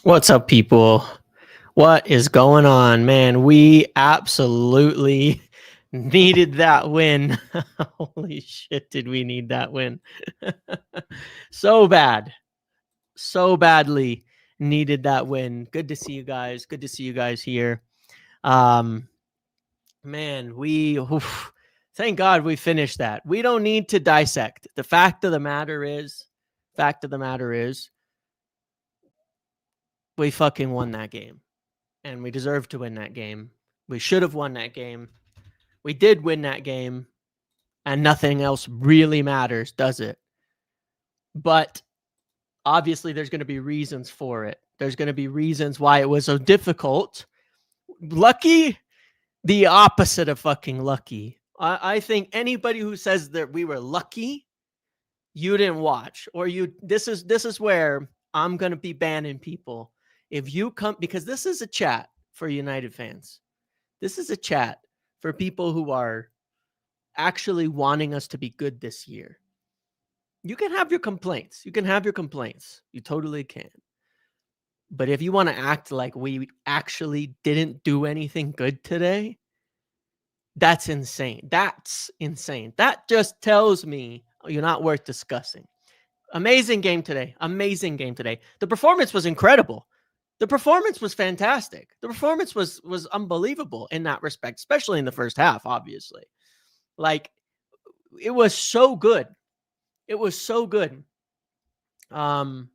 What's up, people? What is going on, man? We absolutely needed that win. Holy shit, did we need that win? So bad. So badly needed that win. Good to see you guys. Good to see you guys here. Man, thank God we finished that. We don't need to dissect. The fact of the matter is, we fucking won that game. And we deserve to win that game. We should have won that game. We did win that game, and nothing else really matters, does it? But obviously, there's going to be reasons for it. There's going to be reasons why it was so difficult. Lucky, the opposite of fucking lucky. I think anybody who says that we were lucky, you didn't watch, or you. This is where I'm going to be banning people. If you come, because this is a chat for United fans. This is a chat for people who are actually wanting us to be good this year. You can have your complaints. You totally can. But if you want to act like we actually didn't do anything good today, that's insane. That just tells me you're not worth discussing. Amazing game today. The performance was incredible. The performance was fantastic. The performance was unbelievable in that respect, especially in the first half, obviously. Like, it was so good. It was so good. We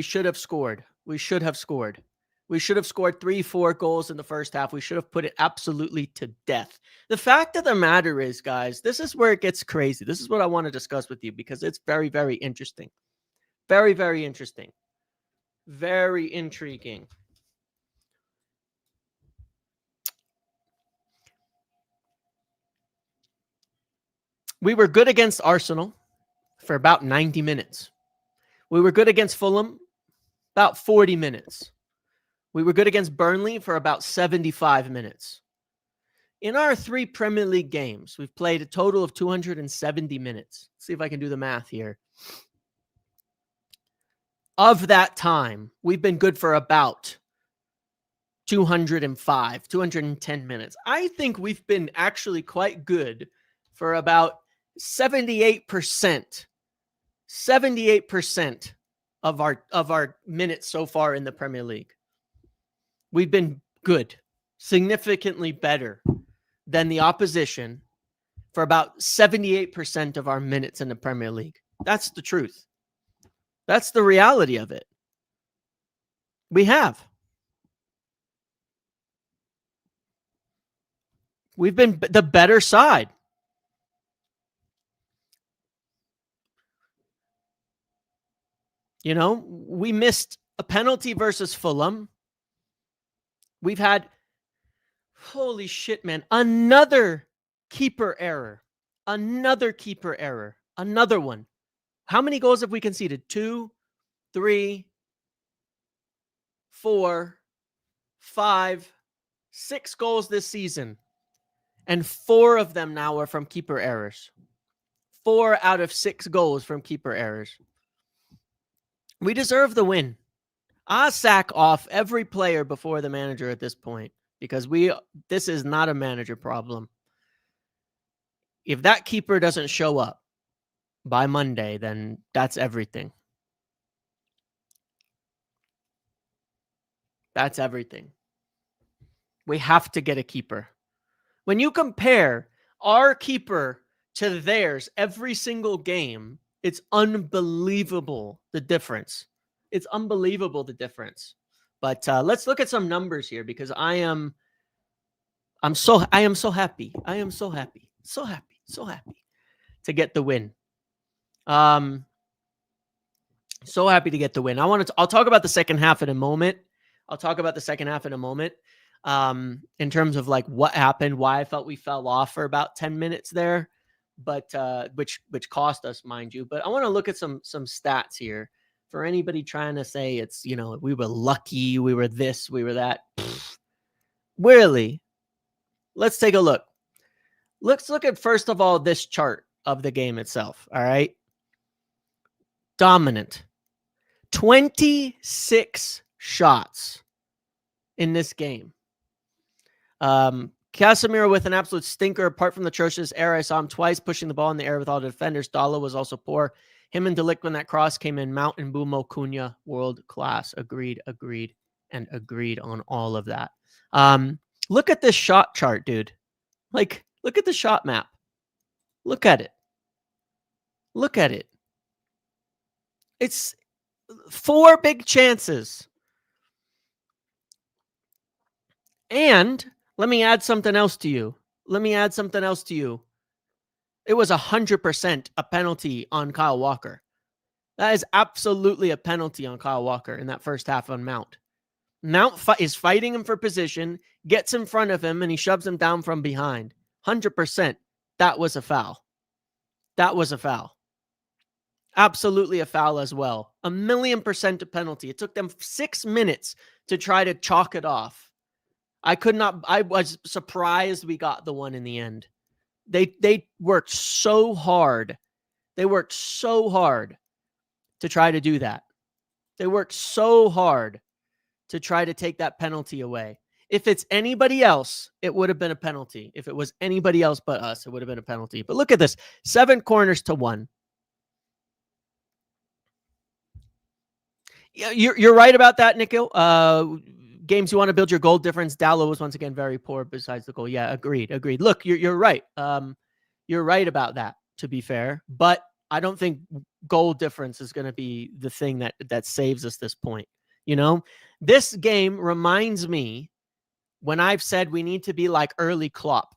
should have scored. We should have scored 3-4 goals in the first half. We should have put it absolutely to death. The fact of the matter is, guys, this is where it gets crazy. This is what I want to discuss with you because it's very, very interesting. Very, very interesting. Very intriguing. We were good against Arsenal for about 90 minutes. We were good against Fulham about 40 minutes. We were good against Burnley for about 75 minutes. In our 3 Premier League games, we've played a total of 270 minutes. Let's see if I can do the math here. Of that time, we've been good for about 210 minutes. I think we've been actually quite good for about 78% of our minutes so far in the Premier League. We've been good, significantly better than the opposition for about 78% of our minutes in the Premier League. That's the truth. That's the reality of it. We have. We've been the better side. You know, we missed a penalty versus Fulham. We've had, holy shit, man, another keeper error. Another one. How many goals have we conceded? 2, 3, 4, 5, 6 goals this season. And 4 of them now are from keeper errors. 4 out of 6 goals from keeper errors. We deserve the win. I sack off every player before the manager at this point because this is not a manager problem. If that keeper doesn't show up by Monday, then that's everything. That's everything. We have to get a keeper. When you compare our keeper to theirs every single game, it's unbelievable the difference. It's unbelievable the difference. But let's look at some numbers here because I am so happy. I am so happy. So happy to get the win. So happy to get the win. I'll talk about the second half in a moment. In terms of like what happened, why I felt we fell off for about 10 minutes there, but which cost us, mind you. But I want to look at some stats here for anybody trying to say it's, you know, we were lucky, we were this, we were that. Really? Let's take a look. Let's look at, first of all, this chart of the game itself. All right. Dominant. 26 shots in this game. Casemiro with an absolute stinker. Apart from the atrocious error, I saw him twice pushing the ball in the air with all the defenders. Dalo was also poor. Him and Delict when that cross came in. Mount and Mbeumo, Cunha, world class. Agreed on all of that. Look at this shot chart, dude. Like, look at the shot map. Look at it. It's 4 big chances. And let me add something else to you. It was 100% a penalty on Kyle Walker. That is absolutely a penalty on Kyle Walker in that first half on Mount. Mount is fighting him for position, gets in front of him, and he shoves him down from behind. 100%. That was a foul. Absolutely a foul as well. 1,000,000% a penalty. It took them 6 minutes to try to chalk it off. I was surprised we got the one in the end. They worked so hard. To try to do that. They worked so hard to try to take that penalty away. If it's anybody else, it would have been a penalty. If it was anybody else but us, it would have been a penalty. But look at this. 7 corners to 1. Yeah, you're right about that, Nikhil. Games you want to build your goal difference. Dallo was once again very poor besides the goal. Yeah, agreed. Look, you're right. You're right about that, to be fair. But I don't think goal difference is going to be the thing that saves us this point. You know, this game reminds me when I've said we need to be like early Klopp.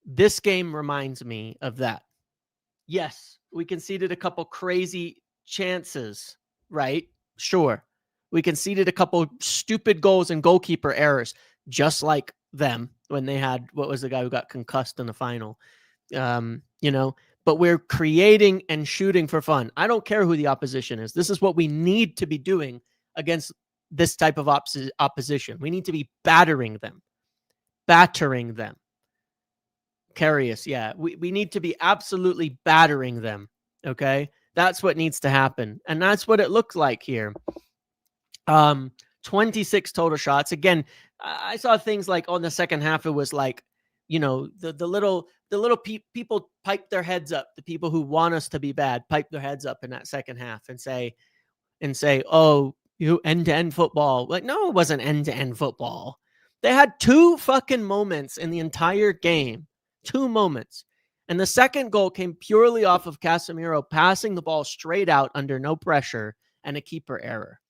This game reminds me of that. Yes, we conceded a couple crazy chances, right? Sure. We conceded a couple stupid goals and goalkeeper errors, just like them when they had, what was the guy who got concussed in the final? But we're creating and shooting for fun. I don't care who the opposition is. This is what we need to be doing against this type of opposition. We need to be battering them. Carius, yeah. We need to be absolutely battering them, okay? That's what needs to happen. And that's what it looked like here. 26 total shots. Again, I saw things like on the second half, it was like, the little people pipe their heads up. The people who want us to be bad pipe their heads up in that second half and say, oh, you end-to-end football. Like, no, it wasn't end-to-end football. They had 2 fucking moments in the entire game. 2 moments. And the second goal came purely off of Casemiro passing the ball straight out under no pressure and a keeper error.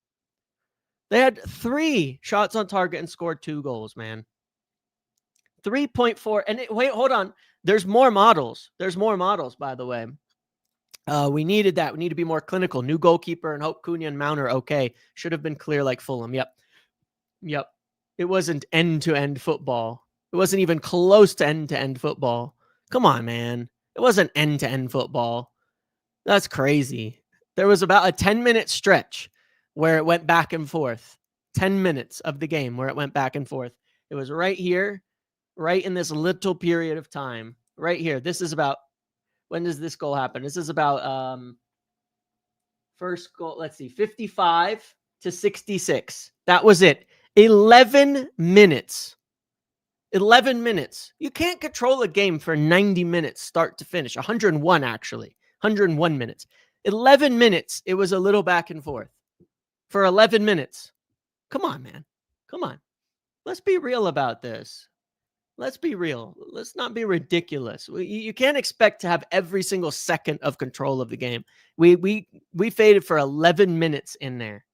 They had 3 shots on target and scored 2 goals, man. 3.4. And wait, hold on. There's more models. By the way. We needed that. We need to be more clinical. New goalkeeper and Hope Cunha and Mount are okay. Should have been clear like Fulham. Yep. It wasn't end-to-end football. It wasn't even close to end-to-end football. Come on, man. It wasn't end-to-end football. That's crazy. There was about a 10-minute stretch where it went back and forth. 10 minutes of the game where it went back and forth. It was right here, right in this little period of time. Right here. This is about, when does this goal happen? This is about first goal. Let's see, 55 to 66. That was it. 11 minutes. 11 minutes. You can't control a game for 90 minutes, start to finish. 101, actually. 101 minutes. 11 minutes, it was a little back and forth. For 11 minutes. Come on, man. Come on. Let's be real about this. Let's be real. Let's not be ridiculous. You can't expect to have every single second of control of the game. We faded for 11 minutes in there.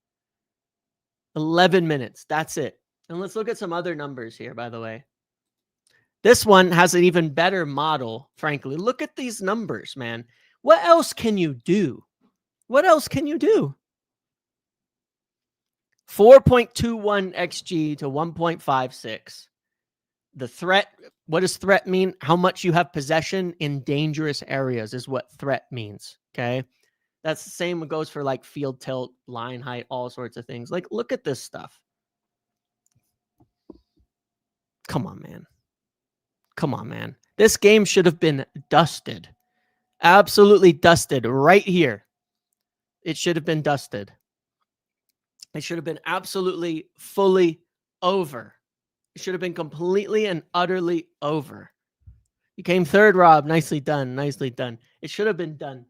11 minutes. That's it. And let's look at some other numbers here, by the way. This one has an even better model, frankly. Look at these numbers, man. What else can you do? 4.21 XG to 1.56. The threat, what does threat mean? How much you have possession in dangerous areas is what threat means, okay? That's the same what goes for like field tilt, line height, all sorts of things. Like, look at this stuff. Come on, man. This game should have been dusted. Absolutely dusted right here. It should have been dusted. It should have been absolutely, fully over. It should have been completely and utterly over. You came third, Rob. Nicely done. Nicely done. It should have been done.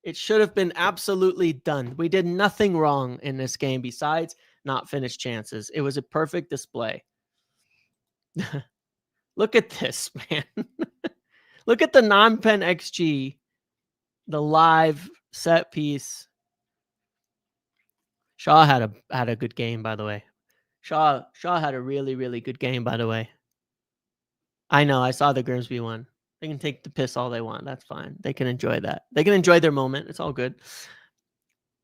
It should have been absolutely done. We did nothing wrong in this game besides not finished chances. It was a perfect display. Look at this, man. Look at the non-pen XG, the live set piece. Shaw had a good game, by the way. Shaw had a really, really good game, by the way. I know. I saw the Grimsby one. They can take the piss all they want. That's fine. They can enjoy that. They can enjoy their moment. It's all good.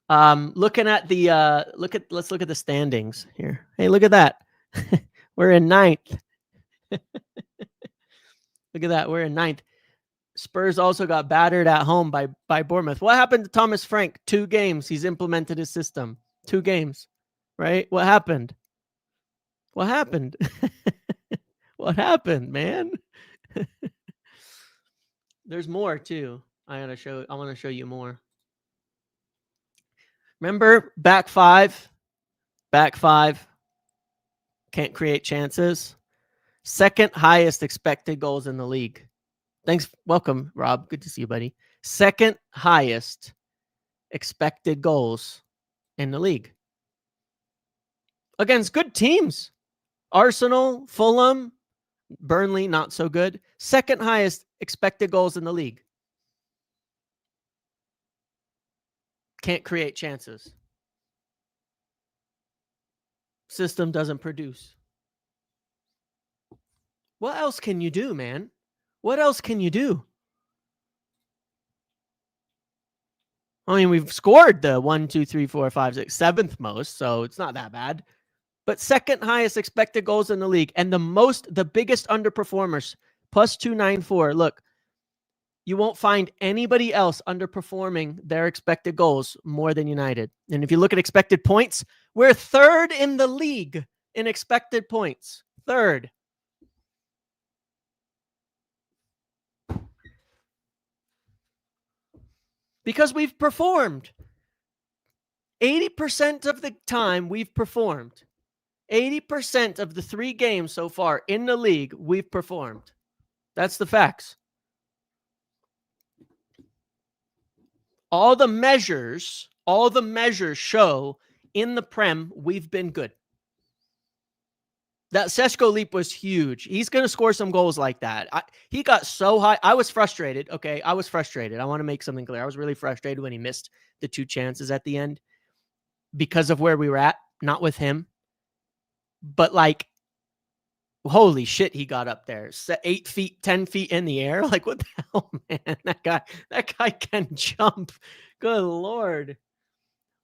Looking at the let's look at the standings here. Hey, look at that. We're in 9th. Look at that. We're in 9th. Spurs also got battered at home by Bournemouth. What happened to Thomas Frank? 2 games. He's implemented his system. 2 games. Right? What happened? What happened? What happened, man? There's more too. I want to show you more. Remember back 5? Back 5. Can't create chances. 2nd highest expected goals in the league. Thanks. Welcome, Rob. Good to see you, buddy. 2nd highest expected goals in the league. Against good teams. Arsenal, Fulham, Burnley, not so good. 2nd highest expected goals in the league. Can't create chances. System doesn't produce. What else can you do, man? What else can you do? I mean, we've scored the 1, 2, 3, 4, 5, 6, 7th most, so it's not that bad. But 2nd highest expected goals in the league, and the biggest underperformers, plus 294. Look, you won't find anybody else underperforming their expected goals more than United. And if you look at expected points, we're 3rd in the league in expected points. 3rd. Because we've performed. 80% of the time we've performed. 80% of the 3 games so far in the league, we've performed. That's the facts. All the measures show in the Prem, we've been good. That Seshko leap was huge. He's going to score some goals like that. He got so high. I was frustrated. Okay, I was frustrated. I want to make something clear. I was really frustrated when he missed the 2 chances at the end because of where we were at, not with him. But like, holy shit, he got up there. 8 feet, 10 feet in the air. Like, what the hell, man? That guy can jump. Good Lord.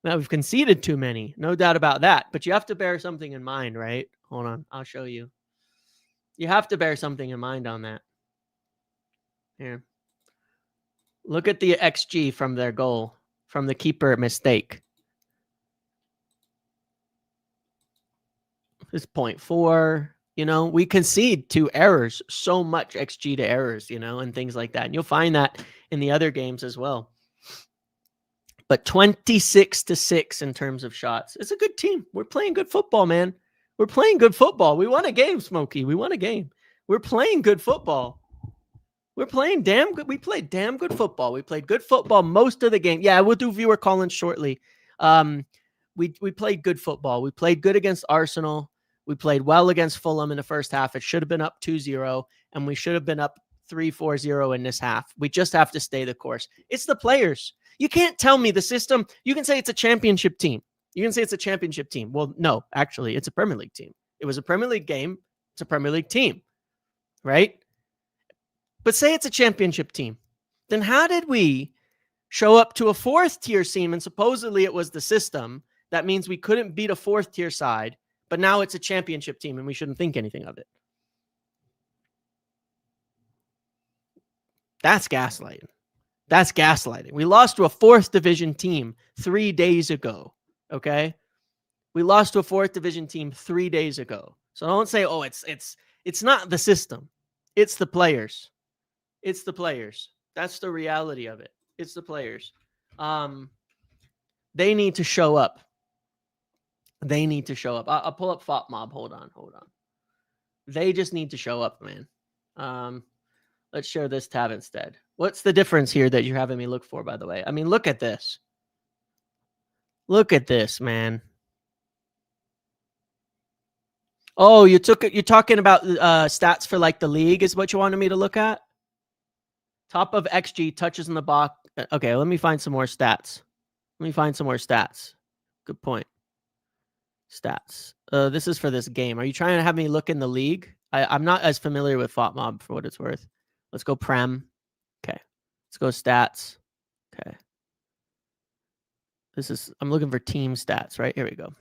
Now, we've conceded too many. No doubt about that. But you have to bear something in mind, right? Hold on. I'll show you. You have to bear something in mind on that. Here. Look at the XG from their goal, from the keeper mistake. It's 0.4. You know, we concede to errors, so much XG to errors, you know, and things like that. And you'll find that in the other games as well. But 26-6 in terms of shots. It's a good team. We're playing good football, man. We're playing good football. We won a game, Smokey. We won a game. We're playing good football. We're playing damn good. We played damn good football. We played good football most of the game. Yeah, we'll do viewer call-ins shortly. We played good football. We played good against Arsenal. We played well against Fulham in the first half. It should have been up 2-0, and we should have been up 3-4-0 in this half. We just have to stay the course. It's the players. You can't tell me the system. You can say it's a championship team. You can say it's a championship team. Well, no, actually, it's a Premier League team. It was a Premier League game. It's a Premier League team, right? But say it's a championship team. Then how did we show up to a 4th-tier team, and supposedly it was the system? That means we couldn't beat a 4th-tier side, but now it's a championship team, and we shouldn't think anything of it. That's gaslighting. That's gaslighting. We lost to a 4th division team 3 days ago. Okay. We lost to a 4th division team 3 days ago. So don't say, oh, it's not the system. It's the players. It's the players. That's the reality of it. It's the players. They need to show up. They need to show up. I'll pull up FOPMob. Hold on. They just need to show up, man. Let's share this tab instead. What's the difference here that you're having me look for, by the way? I mean, look at this. Look at this, man. Oh, you're talking about stats for like the league is what you wanted me to look at? Top of XG, touches in the box. Okay, let me find some more stats. Good point. Stats. This is for this game. Are you trying to have me look in the league? I'm not as familiar with FOPMob for what it's worth. Let's go Prem. Okay. Let's go stats. Okay. I'm looking for team stats, right? Here we go.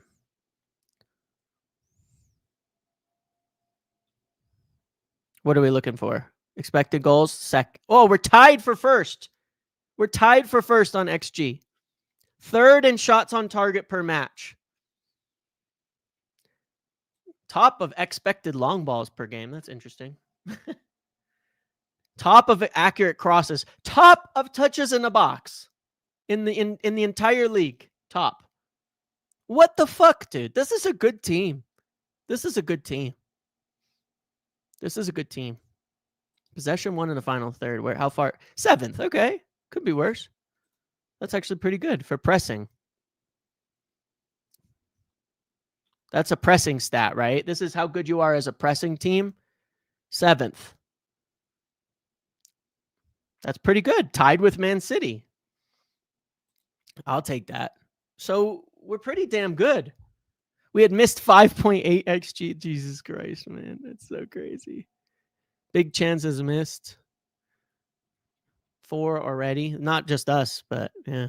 What are we looking for? Expected goals? Oh, we're tied for first. We're tied for first on XG. Third in shots on target per match. Top of expected long balls per game. That's interesting. Top of accurate crosses. Top of touches in the box. In the entire league. Top. What the fuck, dude? This is a good team. Possession won in the final third. How far? 7th. Okay. Could be worse. That's actually pretty good for pressing. That's a pressing stat, right? This is how good you are as a pressing team. 7th. That's pretty good. Tied with Man City. I'll take that. So we're pretty damn good. We had missed 5.8 XG. Jesus Christ, man. That's so crazy. Big chances missed. 4 already. Not just us, but yeah.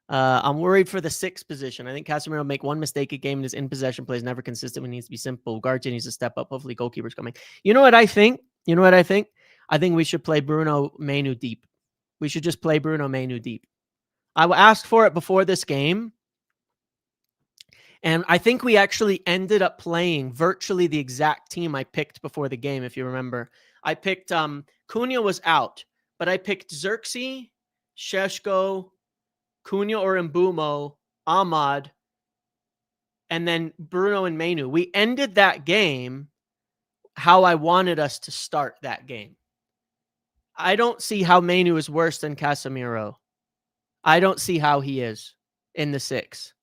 I'm worried for the 6th position. I think Casemiro will make one mistake a game and his in possession play is never consistent. It needs to be simple. Garcia needs to step up. Hopefully goalkeeper's coming. You know what I think? I think we should play Bruno Menu deep. We should just play Bruno Menu deep. I asked for it before this game. And I think we actually ended up playing virtually the exact team I picked before the game, if you remember. I picked Cunha was out, but I picked Xerxes, Šeško, Cunha or Mbeumo, Ahmad, and then Bruno and Menu. We ended that game how I wanted us to start that game. I don't see how Menu is worse than Casemiro. I don't see how he is in the 6.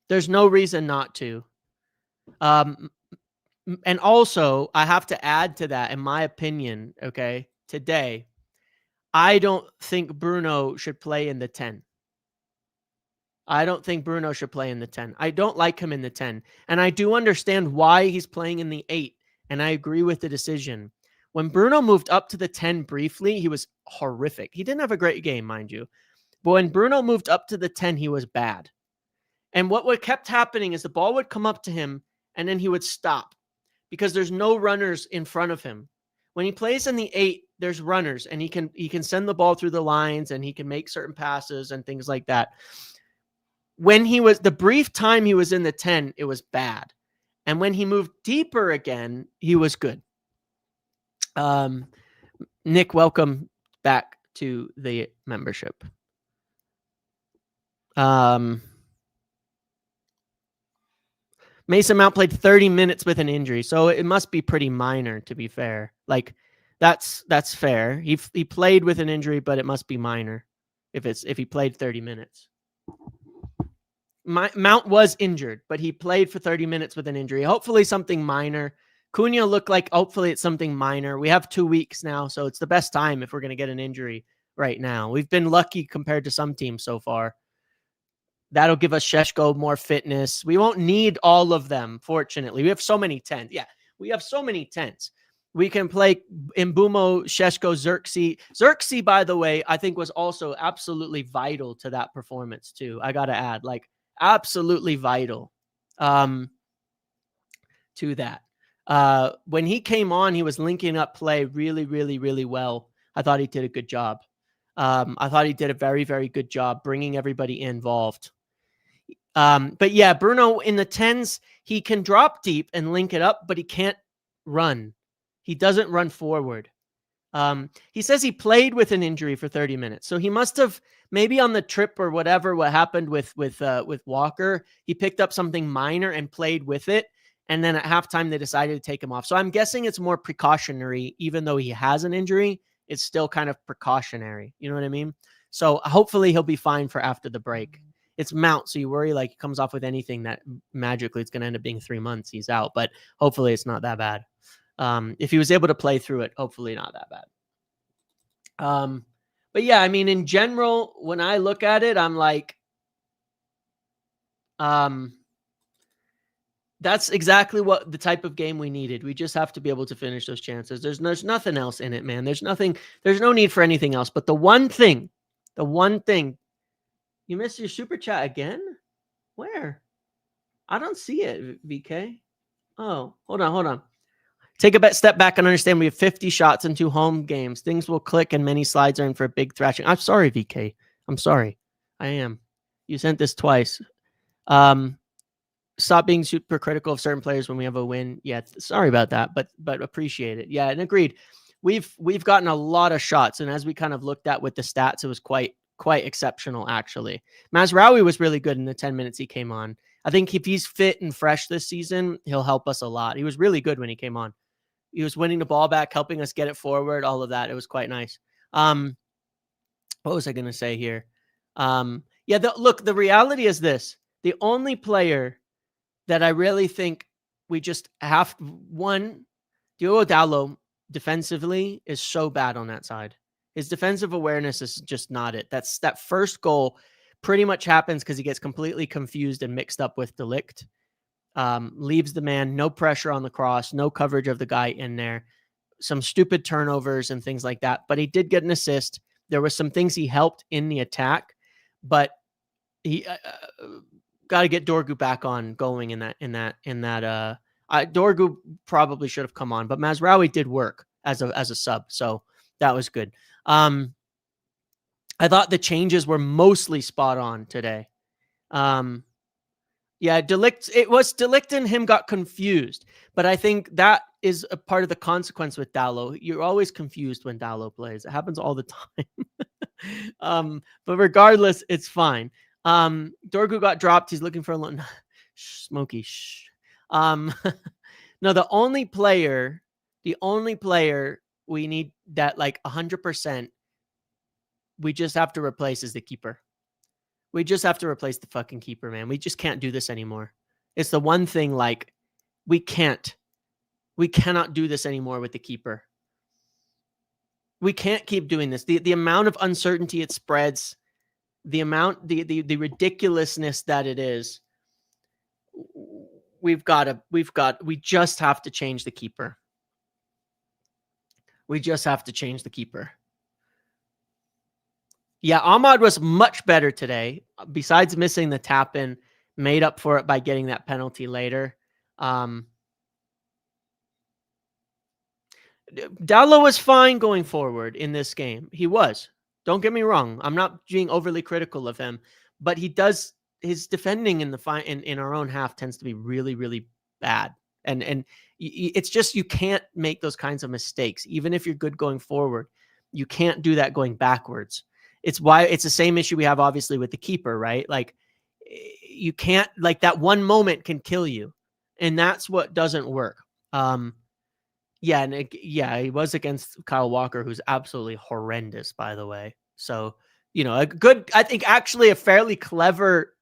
There's no reason not to. And also, I have to add to that, in my opinion, okay, today, I don't think Bruno should play in the 10. I don't like him in the 10. And I do understand why he's playing in the 8. And I agree with the decision. When Bruno moved up to the 10 briefly, he was horrific. He didn't have a great game, mind you. But when Bruno moved up to the 10, he was bad. And what kept happening is the ball would come up to him and then he would stop because there's no runners in front of him. When he plays in the 8, there's runners and he can send the ball through the lines and he can make certain passes and things like that. When the brief time he was in the 10, it was bad. And when he moved deeper again, he was good. Nick, welcome back to the membership. Mason Mount played 30 minutes with an injury, so it must be pretty minor, to be fair. Like, that's fair. He played with an injury, but it must be minor if he played 30 minutes. Mount was injured, but he played for 30 minutes with an injury. Hopefully something minor. Cunha looked like hopefully it's something minor. We have 2 weeks now, so it's the best time if we're going to get an injury right now. We've been lucky compared to some teams so far. That'll give us Šeško more fitness. We won't need all of them, fortunately. We have so many 10s. Yeah, we have so many 10s. We can play Mbeumo, Šeško, Xerxes. Xerxes, by the way, I think was also absolutely vital to that performance too. I got to add, like, absolutely vital to that. When he came on, he was linking up play really, really, really well. I thought he did a good job. I thought he did a very, very good job bringing everybody involved. But yeah, Bruno in the 10s, he can drop deep and link it up, but he can't run. He doesn't run forward. He says he played with an injury for 30 minutes. So he must have maybe on the trip or whatever, what happened with Walker, he picked up something minor and played with it. And then at halftime, they decided to take him off. So I'm guessing it's more precautionary, even though he has an injury, it's still kind of precautionary. You know what I mean? So hopefully he'll be fine for after the break. It's Mount, so you worry like he comes off with anything that magically it's going to end up being 3 months. He's out, but hopefully it's not that bad. If he was able to play through it, hopefully not that bad. But yeah, I mean, in general, when I look at it, I'm like, that's exactly what the type of game we needed. We just have to be able to finish those chances. There's nothing else in it, man. There's no need for anything else. But the one thing, you missed your super chat again? Where? I don't see it, VK. Oh, hold on. Take a step back and understand we have 50 shots in 2 home games. Things will click and many slides are in for a big thrashing. I'm sorry, VK. I'm sorry. I am. You sent this twice. Stop being super critical of certain players when we have a win. Yeah, sorry about that, but appreciate it. Yeah, and agreed. We've gotten a lot of shots, and as we kind of looked at with the stats, it was quite exceptional, actually. Mazraoui was really good in the 10 minutes he came on. I think if he's fit and fresh this season, he'll help us a lot. He was really good when he came on. He was winning the ball back, helping us get it forward, all of that. It was quite nice. What was I going to say here? Look, the reality is this. The only player that I really think we just have, one, Diogo Dalot defensively is so bad on that side. His defensive awareness is just not it. That first goal pretty much happens because he gets completely confused and mixed up with De Ligt. Leaves the man, no pressure on the cross, no coverage of the guy in there, some stupid turnovers and things like that. But he did get an assist. There were some things he helped in the attack, but he got to get Dorgu back on going in that. Dorgu probably should have come on, but Mazraoui did work as a sub, so that was good. I thought the changes were mostly spot on today. Yeah, De Ligt and him got confused, but I think that is a part of the consequence with Dalot. You're always confused when Dalot plays. It happens all the time. But regardless, it's fine. Dorgu got dropped. He's looking for a little Smokey. No, the only player we need that like 100%, we just have to replace is the keeper. We just have to replace the fucking keeper, man. We just can't do this anymore. It's the one thing, like, we cannot do this anymore with the keeper. We can't keep doing this. The amount of uncertainty it spreads, the ridiculousness that it is, we just have to change the keeper. We just have to change the keeper. Yeah, Ahmad was much better today. Besides missing the tap in, made up for it by getting that penalty later. Dalot was fine going forward in this game. He was. Don't get me wrong. I'm not being overly critical of him, but his defending in our own half tends to be really, really bad. And it's just, you can't make those kinds of mistakes. Even if you're good going forward, you can't do that going backwards. It's the same issue we have obviously with the keeper, right? Like, you can't, like, that one moment can kill you, and that's what doesn't work. He was against Kyle Walker, who's absolutely horrendous, by the way. So, I think actually a fairly clever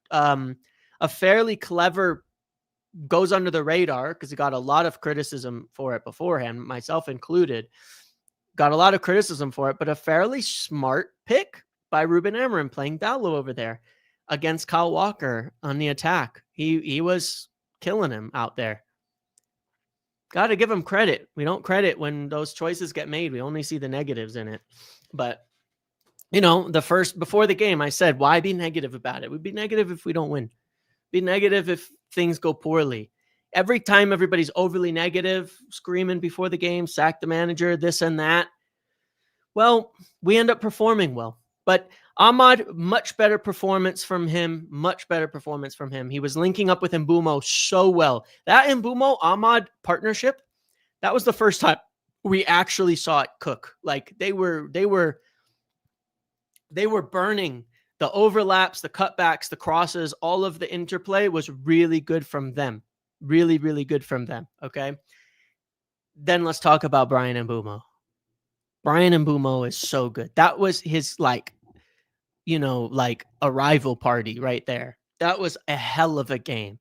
goes under the radar, because he got a lot of criticism for it beforehand, myself included. Got a lot of criticism for it, but a fairly smart pick by Ruben Amorim, playing Dalot over there against Kyle Walker on the attack. He was killing him out there. Got to give him credit. We don't credit when those choices get made. We only see the negatives in it. But, before the game, I said, why be negative about it? We'd be negative if we don't win. Be negative if things go poorly. Every time everybody's overly negative, screaming before the game, sack the manager, this and that, well, we end up performing well. But Ahmad, much better performance from him. He was linking up with Mbeumo so well. That Mbeumo-Ahmad partnership, that was the first time we actually saw it cook. Like they were burning the overlaps, the cutbacks, the crosses, all of the interplay was really good from them. Really, really good from them. Okay. Then let's talk about Brian Mbeumo. Brian Mbeumo is so good. That was his like arrival party right there. That was a hell of a game.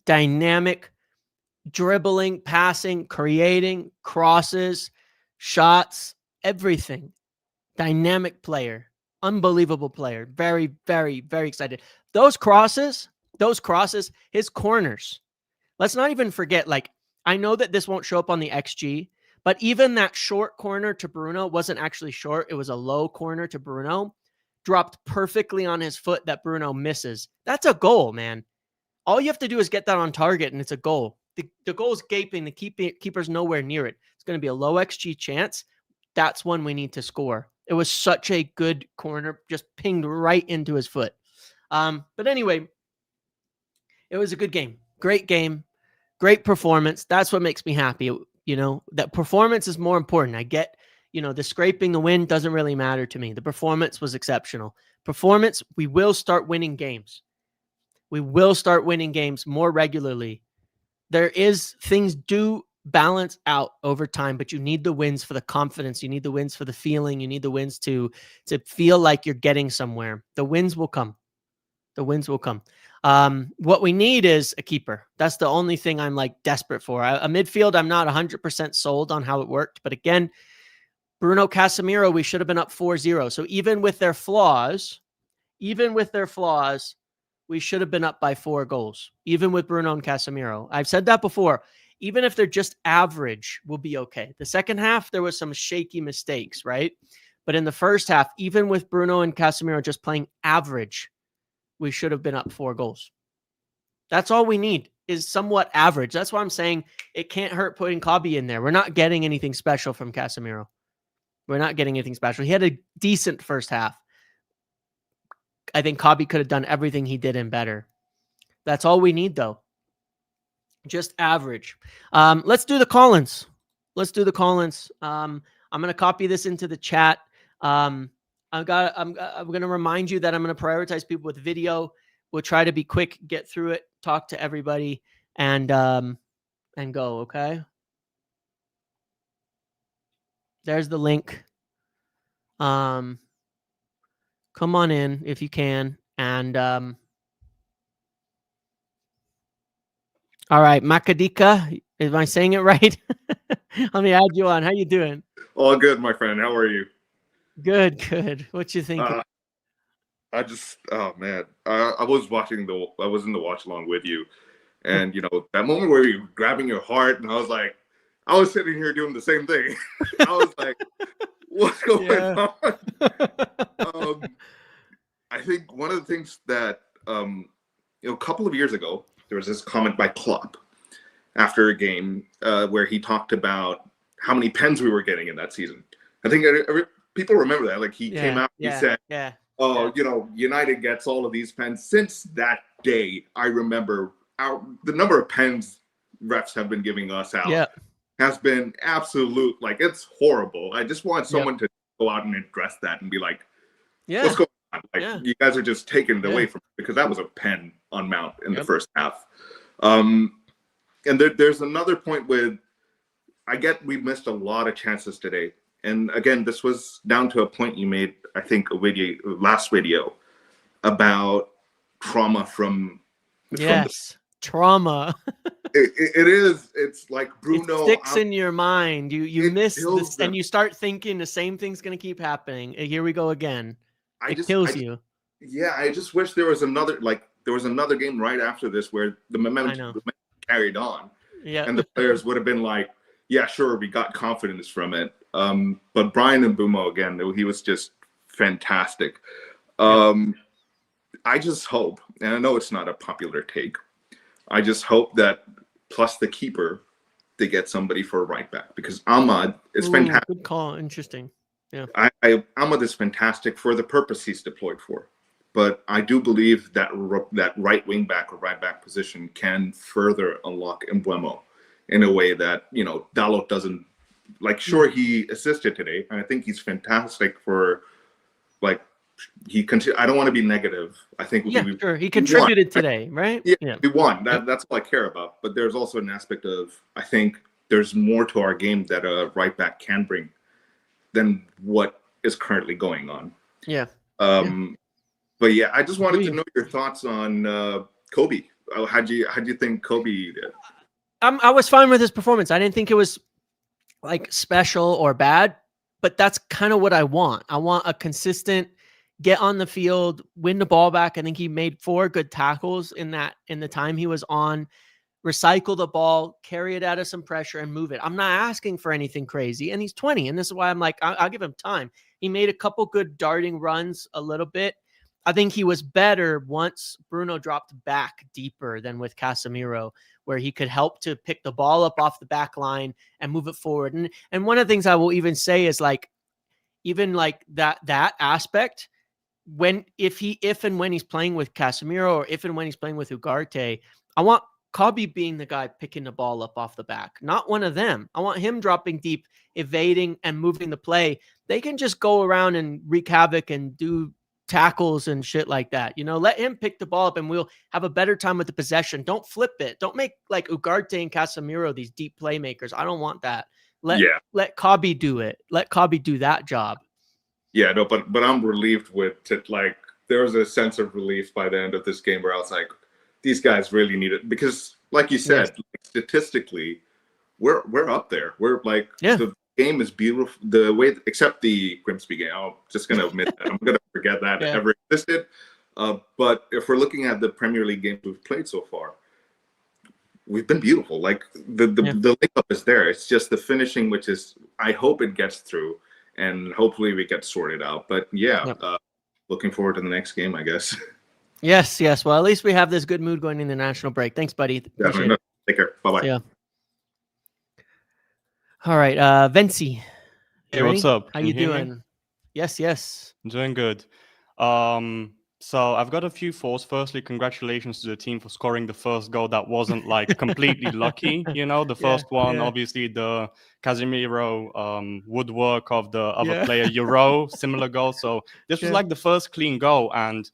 Dynamic, dribbling, passing, creating, crosses, shots, everything. Dynamic player. Unbelievable player. Very, very, very excited. Those crosses, his corners. Let's not even forget, like, I know that this won't show up on the XG, but even that short corner to Bruno wasn't actually short. It was a low corner to Bruno. Dropped perfectly on his foot that Bruno misses. That's a goal, man. All you have to do is get that on target, and it's a goal. The goal's gaping. The keeper's nowhere near it. It's going to be a low XG chance. That's one we need to score. It was such a good corner, just pinged right into his foot. But anyway, it was a good game. Great game. Great performance. That's what makes me happy. That performance is more important. I get, the scraping, the win doesn't really matter to me. The performance was exceptional. Performance, we will start winning games. We will start winning games more regularly. Things do balance out over time, but you need the wins for the confidence. You need the wins for the feeling. You need the wins to feel like you're getting somewhere. The wins will come. The wins will come. What we need is a keeper. That's the only thing I'm like desperate for. A midfield, I'm not 100% sold on how it worked. But again, Bruno, Casemiro, we should have been up 4-0. So even with their flaws, we should have been up by 4 goals, even with Bruno and Casemiro. I've said that before. Even if they're just average, we'll be okay. The second half, there was some shaky mistakes, right? But in the first half, even with Bruno and Casemiro just playing average, we should have been up 4 goals. That's all we need is somewhat average. That's why I'm saying it can't hurt putting Kobe in there. We're not getting anything special from Casemiro. We're not getting anything special. He had a decent first half. I think Kobe could have done everything he did and better. That's all we need, though. Just average. Let's do the call-ins. I'm going to copy this into the chat. I'm going to remind you that I'm going to prioritize people with video. We'll try to be quick, get through it, talk to everybody, and go. Okay. There's the link. Come on in if you can. And all right, Makadika, am I saying it right? Let me add you on. How you doing? All good, my friend. How are you? Good. What you think? Oh man, I was in the watch along with you, and that moment where you're grabbing your heart, and I was sitting here doing the same thing. I was like, what's going on? I think one of the things that a couple of years ago, there was this comment by Klopp after a game where he talked about how many pens we were getting in that season. I think people remember that. Like he came out, he said, United gets all of these pens. Since that day, I remember the number of pens refs have been giving us out has been absolute, it's horrible. I just want someone to go out and address that and be like, what's going on? You guys are just taking it away from me, because that was a pen on Mount in the first half. And there's another point with, I get we missed a lot of chances today. And again, this was down to a point you made, I think, last video about trauma from trauma. It is. It's like Bruno. It sticks in your mind. You miss this, and you start thinking the same thing's going to keep happening. Here we go again. It kills you. Yeah, I just wish there was another game right after this where the momentum carried on. Yeah. And the players would have been like, yeah, sure, we got confidence from it. But Brian Mbeumo, again, he was just fantastic. I just hope, and I know it's not a popular take, I just hope that plus the keeper, they get somebody for a right back, because Ahmad is fantastic. Good call. Interesting. Yeah. Ahmad is fantastic for the purpose he's deployed for. But I do believe that right wing back or right back position can further unlock Mbeumo in a way that, Dalot doesn't like, sure, he assisted today, and I think he's fantastic for, like, I don't want to be negative. I think sure. He contributed today, right? Yeah, we won. That's all I care about. But there's also an aspect of, I think there's more to our game that a right back can bring than what is currently going on. Yeah. But yeah, I just wanted to know your thoughts on Kobe. How'd you think Kobe did? I was fine with his performance. I didn't think it was like special or bad, but that's kind of what I want. I want a consistent get on the field, win the ball back. I think he made 4 good tackles in the time he was on. Recycle the ball, carry it out of some pressure, and move it. I'm not asking for anything crazy, and he's 20, and this is why I'm like, I'll give him time. He made a couple good darting runs a little bit. I think he was better once Bruno dropped back deeper than with Casemiro, where he could help to pick the ball up off the back line and move it forward. And one of the things I will even say is like, even like that aspect, if and when he's playing with Casemiro, or if and when he's playing with Ugarte, I want Kobe being the guy picking the ball up off the back, not one of them. I want him dropping deep, evading and moving the play. They can just go around and wreak havoc and do tackles and shit like that. Let him pick the ball up and we'll have a better time with the possession. Don't flip it. Don't make like Ugarte and Casemiro these deep playmakers. I don't want that. Let Kobe do it. Let Kobe do that job. Yeah, no, but I'm relieved with it. Like, there was a sense of relief by the end of this game where I was like, these guys really need it, because, like you said, like, statistically, we're up there. We're like, the game is beautiful. The way, except the Grimsby game, I'm just gonna admit that. I'm gonna forget that ever existed. But if we're looking at the Premier League games we've played so far, we've been beautiful. Like, the link up is there. It's just the finishing, which is, I hope it gets through, and hopefully we get sorted out. But looking forward to the next game, I guess. Yes. Well, at least we have this good mood going into the national break. Thanks, buddy. Appreciate it. Take care. Bye-bye. Yeah. All right. Venci. Hey, what's up? How you doing? Yes. I'm doing good. So I've got a few thoughts. Firstly, congratulations to the team for scoring the first goal that wasn't like completely lucky. The first one, obviously the Casemiro woodwork of the other player, Euro, similar goal. So this was like the first clean goal, and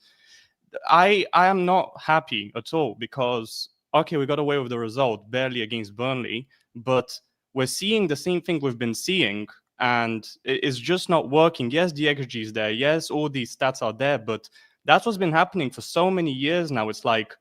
I am not happy at all, because okay, we got away with the result, barely against Burnley, but we're seeing the same thing we've been seeing, and it's just not working. Yes, the XG is there. Yes, all these stats are there, but that's what's been happening for so many years now. It's like,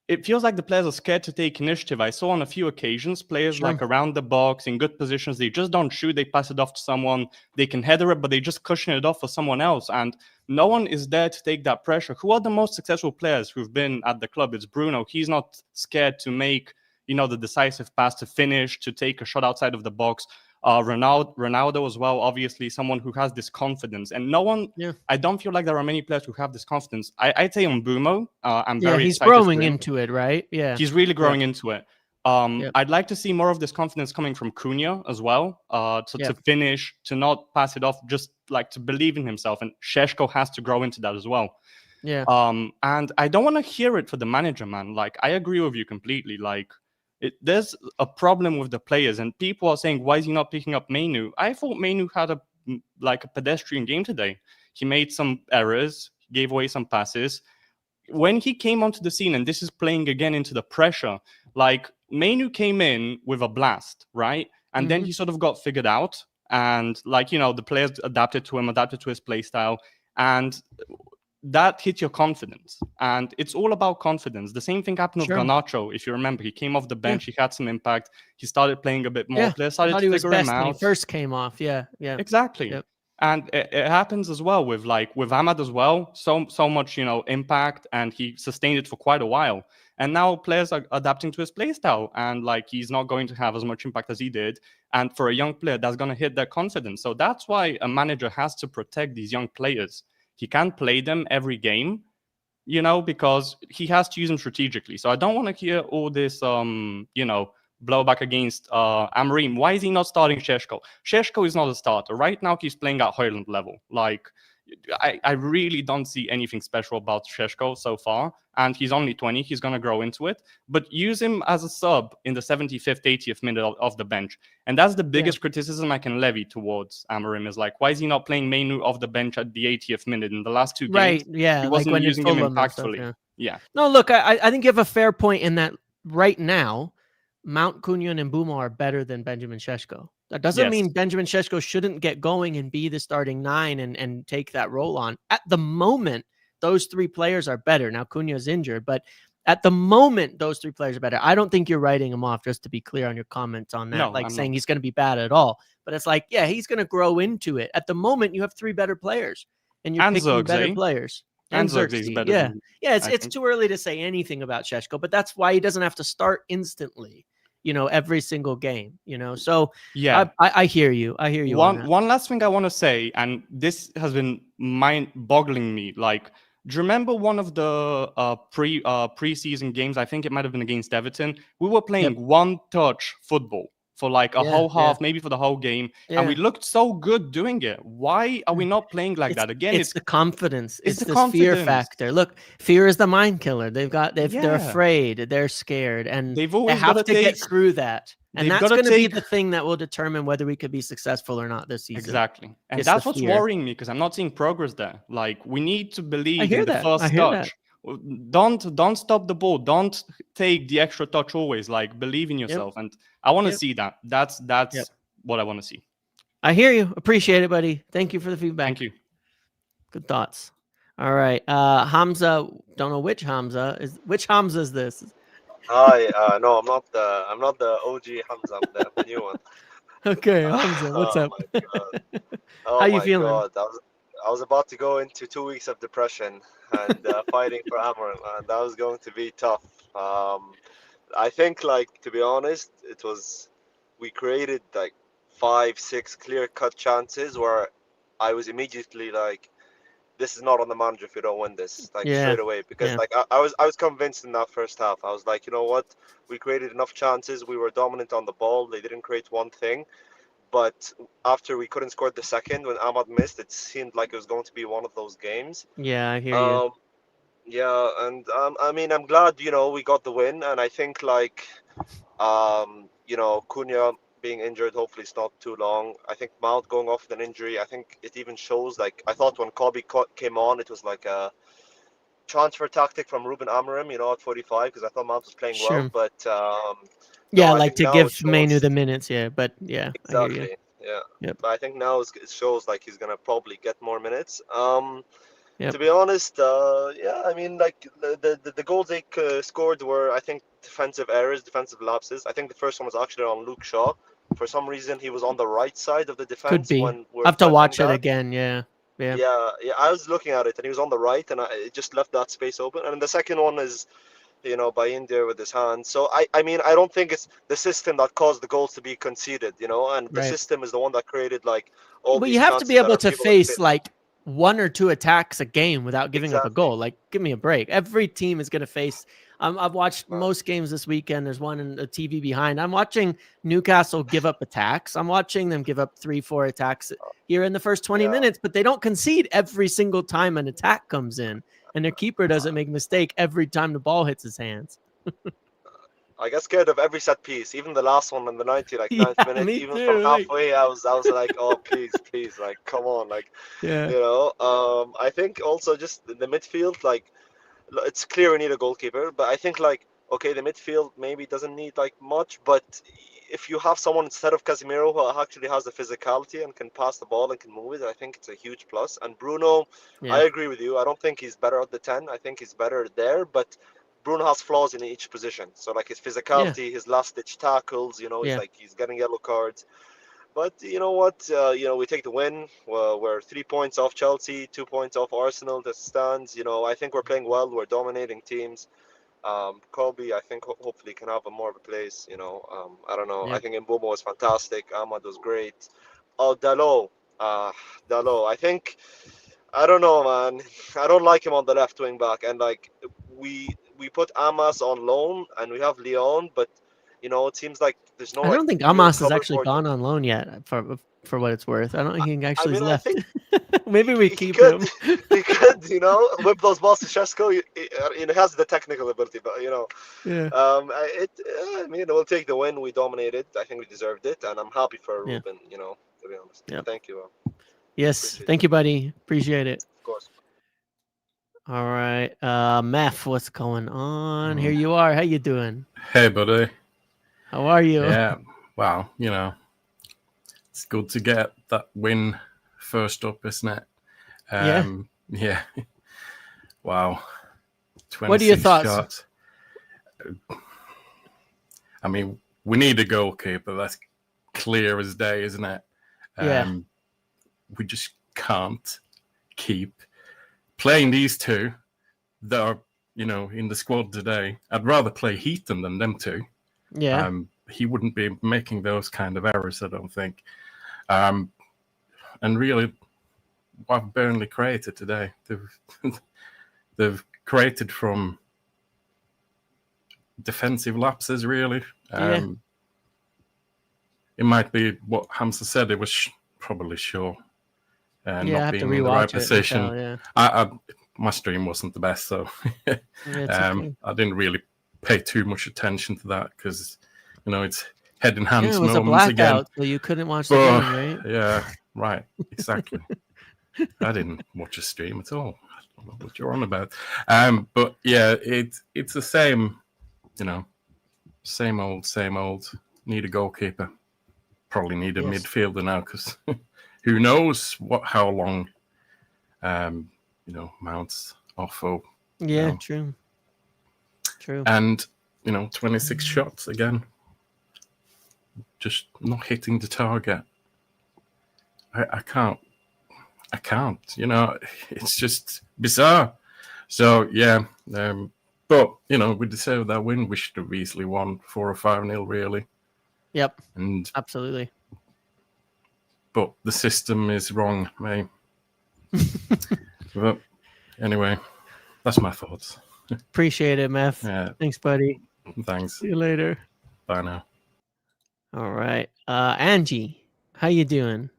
it feels like the players are scared to take initiative. I saw on a few occasions players like around the box in good positions, they just don't shoot, they pass it off to someone, they can header it, but they just cushion it off for someone else, and no one is there to take that pressure. Who are the most successful players who've been at the club? It's Bruno. He's not scared to make, the decisive pass, to finish, to take a shot outside of the box. Ronaldo as well, obviously someone who has this confidence, and no one. I don't feel like there are many players who have this confidence. I'd say Mbeumo. I'm very he's excited growing into it, right? Yeah, he's really growing into it. I'd like to see more of this confidence coming from Cunha as well. To finish, to not pass it off, just like to believe in himself, and Šeško has to grow into that as well. Yeah. And I don't want to hear it for the manager, man. Like, I agree with you completely. Like, there's a problem with the players, and people are saying, why is he not picking up Mainoo? I thought Mainoo had a pedestrian game today. He made some errors, gave away some passes. When he came onto the scene, and this is playing again into the pressure, like, Mainoo came in with a blast, right? And then he sort of got figured out, and the players adapted to him, adapted to his play style, and that hit your confidence. And it's all about confidence. The same thing happened with Garnacho. If you remember, he came off the bench, he had some impact, he started playing a bit more. Players started to figure him out. When he first came off. Yeah. Exactly. Yep. And it happens as well with Ahmad as well. So much, impact, and he sustained it for quite a while. And now players are adapting to his play style, and he's not going to have as much impact as he did. And for a young player, that's going to hit their confidence. So that's why a manager has to protect these young players. He can't play them every game, because he has to use them strategically. So I don't want to hear all this, blowback against Amorim. Why is he not starting Šeško? Šeško is not a starter. Right now, he's playing at Højlund level. I really don't see anything special about Šeško so far, and he's only 20. He's going to grow into it. But use him as a sub in the 75th, 80th minute of the bench. And that's the biggest criticism I can levy towards Amorim is like, why is he not playing Mainu off the bench at the 80th minute? In the last two games, Yeah, he like wasn't when in using him Fulham and stuff, impactfully. Yeah. No, look, I think you have a fair point in that right now, Mount Cunha and Mbeumo are better than Benjamin Šeško. That doesn't mean Benjamin Šeško shouldn't get going and be the starting 9 and take that role on. At the moment, those 3 players are better. Now Cunha's injured, but at the moment, those 3 players are better. I don't think you're writing him off, just to be clear on your comments on that, No, like I'm saying not. he's going to be bad at all. But it's like, yeah, he's going to grow into it. At the moment, you have 3 better players, and you're picking better players. And Xerxes better yeah. than It's too early to say anything about Šeško, but that's why he doesn't have to start instantly, every single game, So yeah. I hear you. I hear you. One last thing I want to say, and this has been mind-boggling me. Like, do you remember one of the preseason games? I think it might have been against Everton. We were playing one-touch football for like a whole half, maybe for the whole game, and we looked so good doing it. Why are we not playing like that again? It's the confidence. It's the confidence. Fear factor. Look, fear is the mind killer. They're afraid, they're scared, and they have to get through that. And that's going to be the thing that will determine whether we could be successful or not this season. Exactly. And that's what's worrying me, because I'm not seeing progress there. Like, we need to believe in the first touch. Don't stop the ball. Don't take the extra touch always. Like, believe in yourself. And I want to see that. That's what I want to see. I hear you. Appreciate it, buddy. Thank you for the feedback. Thank you. Good thoughts. All right. Hamza, don't know which Hamza is. Which Hamza is this? Hi. No, I'm not the OG Hamza. I'm the new one. Okay, Hamza, what's up? My God. How you feeling? God. I was about to go into 2 weeks of depression and fighting for Amorim, and that was going to be tough. I think, like, to be honest, we created like 5-6 clear-cut chances where I was immediately like, this is not on the manager if you don't win this, like, straight away, because like I was convinced in that first half. I was like, you know what, we created enough chances, we were dominant on the ball, they didn't create one thing. But after we couldn't score the second, when Ahmad missed, it seemed like it was going to be one of those games. Yeah, I hear you. Yeah, and I mean, I'm glad, we got the win, and I think, like, Cunha being injured, hopefully it's not too long. I think Mount going off with an injury, I think it even shows, like, I thought when Kobe came on, it was like a transfer tactic from Ruben Amorim, at 45, because I thought Mount was playing well, but like to give Mainu the minutes, but exactly, I hear you. Yep. But I think now it shows like he's gonna probably get more minutes. To be honest, I mean, like, the goals they scored were, I think, defensive errors, defensive lapses. I think the first one was actually on Luke Shaw. For some reason, he was on the right side of the defense. Could be. When we're I have to watch it again. Yeah. I was looking at it, and he was on the right, and it just left that space open. And the second one is, by India with his hands. So I mean, I don't think it's the system that caused the goals to be conceded, and the system is the one that created like all these. But you have to be able to face like 1 or 2 attacks a game without giving up a goal. Like, give me a break. Every team is going to face. I've watched most games this weekend. There's one in the TV behind. I'm watching Newcastle give up attacks. I'm watching them give up 3-4 attacks here in the first 20 minutes, but they don't concede every single time an attack comes in. And their keeper doesn't make a mistake every time the ball hits his hands. I get scared of every set piece, even the last one in the 99th minute. Even from halfway, I was like, oh, please, like, come on, like, I think also just the midfield, like, it's clear we need a goalkeeper, but I think, like, okay, the midfield maybe doesn't need like much, but if you have someone instead of Casemiro who actually has the physicality and can pass the ball and can move it, I think it's a huge plus. And Bruno, I agree with you. I don't think he's better at the 10. I think he's better there, but Bruno has flaws in each position. So, like, his physicality, his last-ditch tackles, he's getting yellow cards. But you know what? We take the win. We're 3 points off Chelsea, 2 points off Arsenal. That stands. I think we're playing well. We're dominating teams. Kobe, I think hopefully can have a more of a place. I don't know. I think Mbeumo was fantastic. Ahmad was great. Oh, Dalot. I think, I don't know, man. I don't like him on the left wing back. And like we put Amas on loan and we have Leon, but it seems like there's no I like don't think real Amos has cover actually for gone on loan yet. For what it's worth, I don't think he actually I mean, I left. think Maybe we he keep could, him. he could, whip those balls to Shesko. He has the technical ability, but Yeah. I mean, we'll take the win. We dominated. I think we deserved it, and I'm happy for Yeah. Ruben. To be honest. Yep. Thank you. Yes. Appreciate Thank you, buddy. Appreciate it. Of course. All right. Meth, what's going on? Here you are. How you doing? Hey, buddy. How are you? Yeah. Well, it's good to get that win first up, isn't it? Yeah. Wow. 26 What are your thoughts? shots. I mean, we need a goalkeeper. That's clear as day, isn't it? Yeah. We just can't keep playing these two that are, in the squad today. I'd rather play Heaton than them two. Yeah. He wouldn't be making those kind of errors, I don't think. And really, what Burnley created today, they've created from defensive lapses, really. Yeah. It might be what Hamza said. It was probably sure. I not have being to in the rewatch right it. position. Yeah. My stream wasn't the best, so It's okay. I didn't really pay too much attention to that because, it's head in hands Yeah, it was a moments again. blackout, so you couldn't watch the game, right? Yeah, right, exactly. I didn't watch a stream at all. I don't know what you're on about. But yeah, it's the same, same old. Need a goalkeeper. Probably need a midfielder now because who knows how long, Mount's off for. Yeah, true. And 26 shots again. Just not hitting the target. I can't. It's just bizarre. So yeah, but we deserved that win. We should have easily won 4 or 5-0, really. Yep. And absolutely. But the system is wrong, mate. But anyway, that's my thoughts. Appreciate it, Meth. Yeah. Thanks, buddy. Thanks. See you later. Bye now. All right. Angie, how you doing?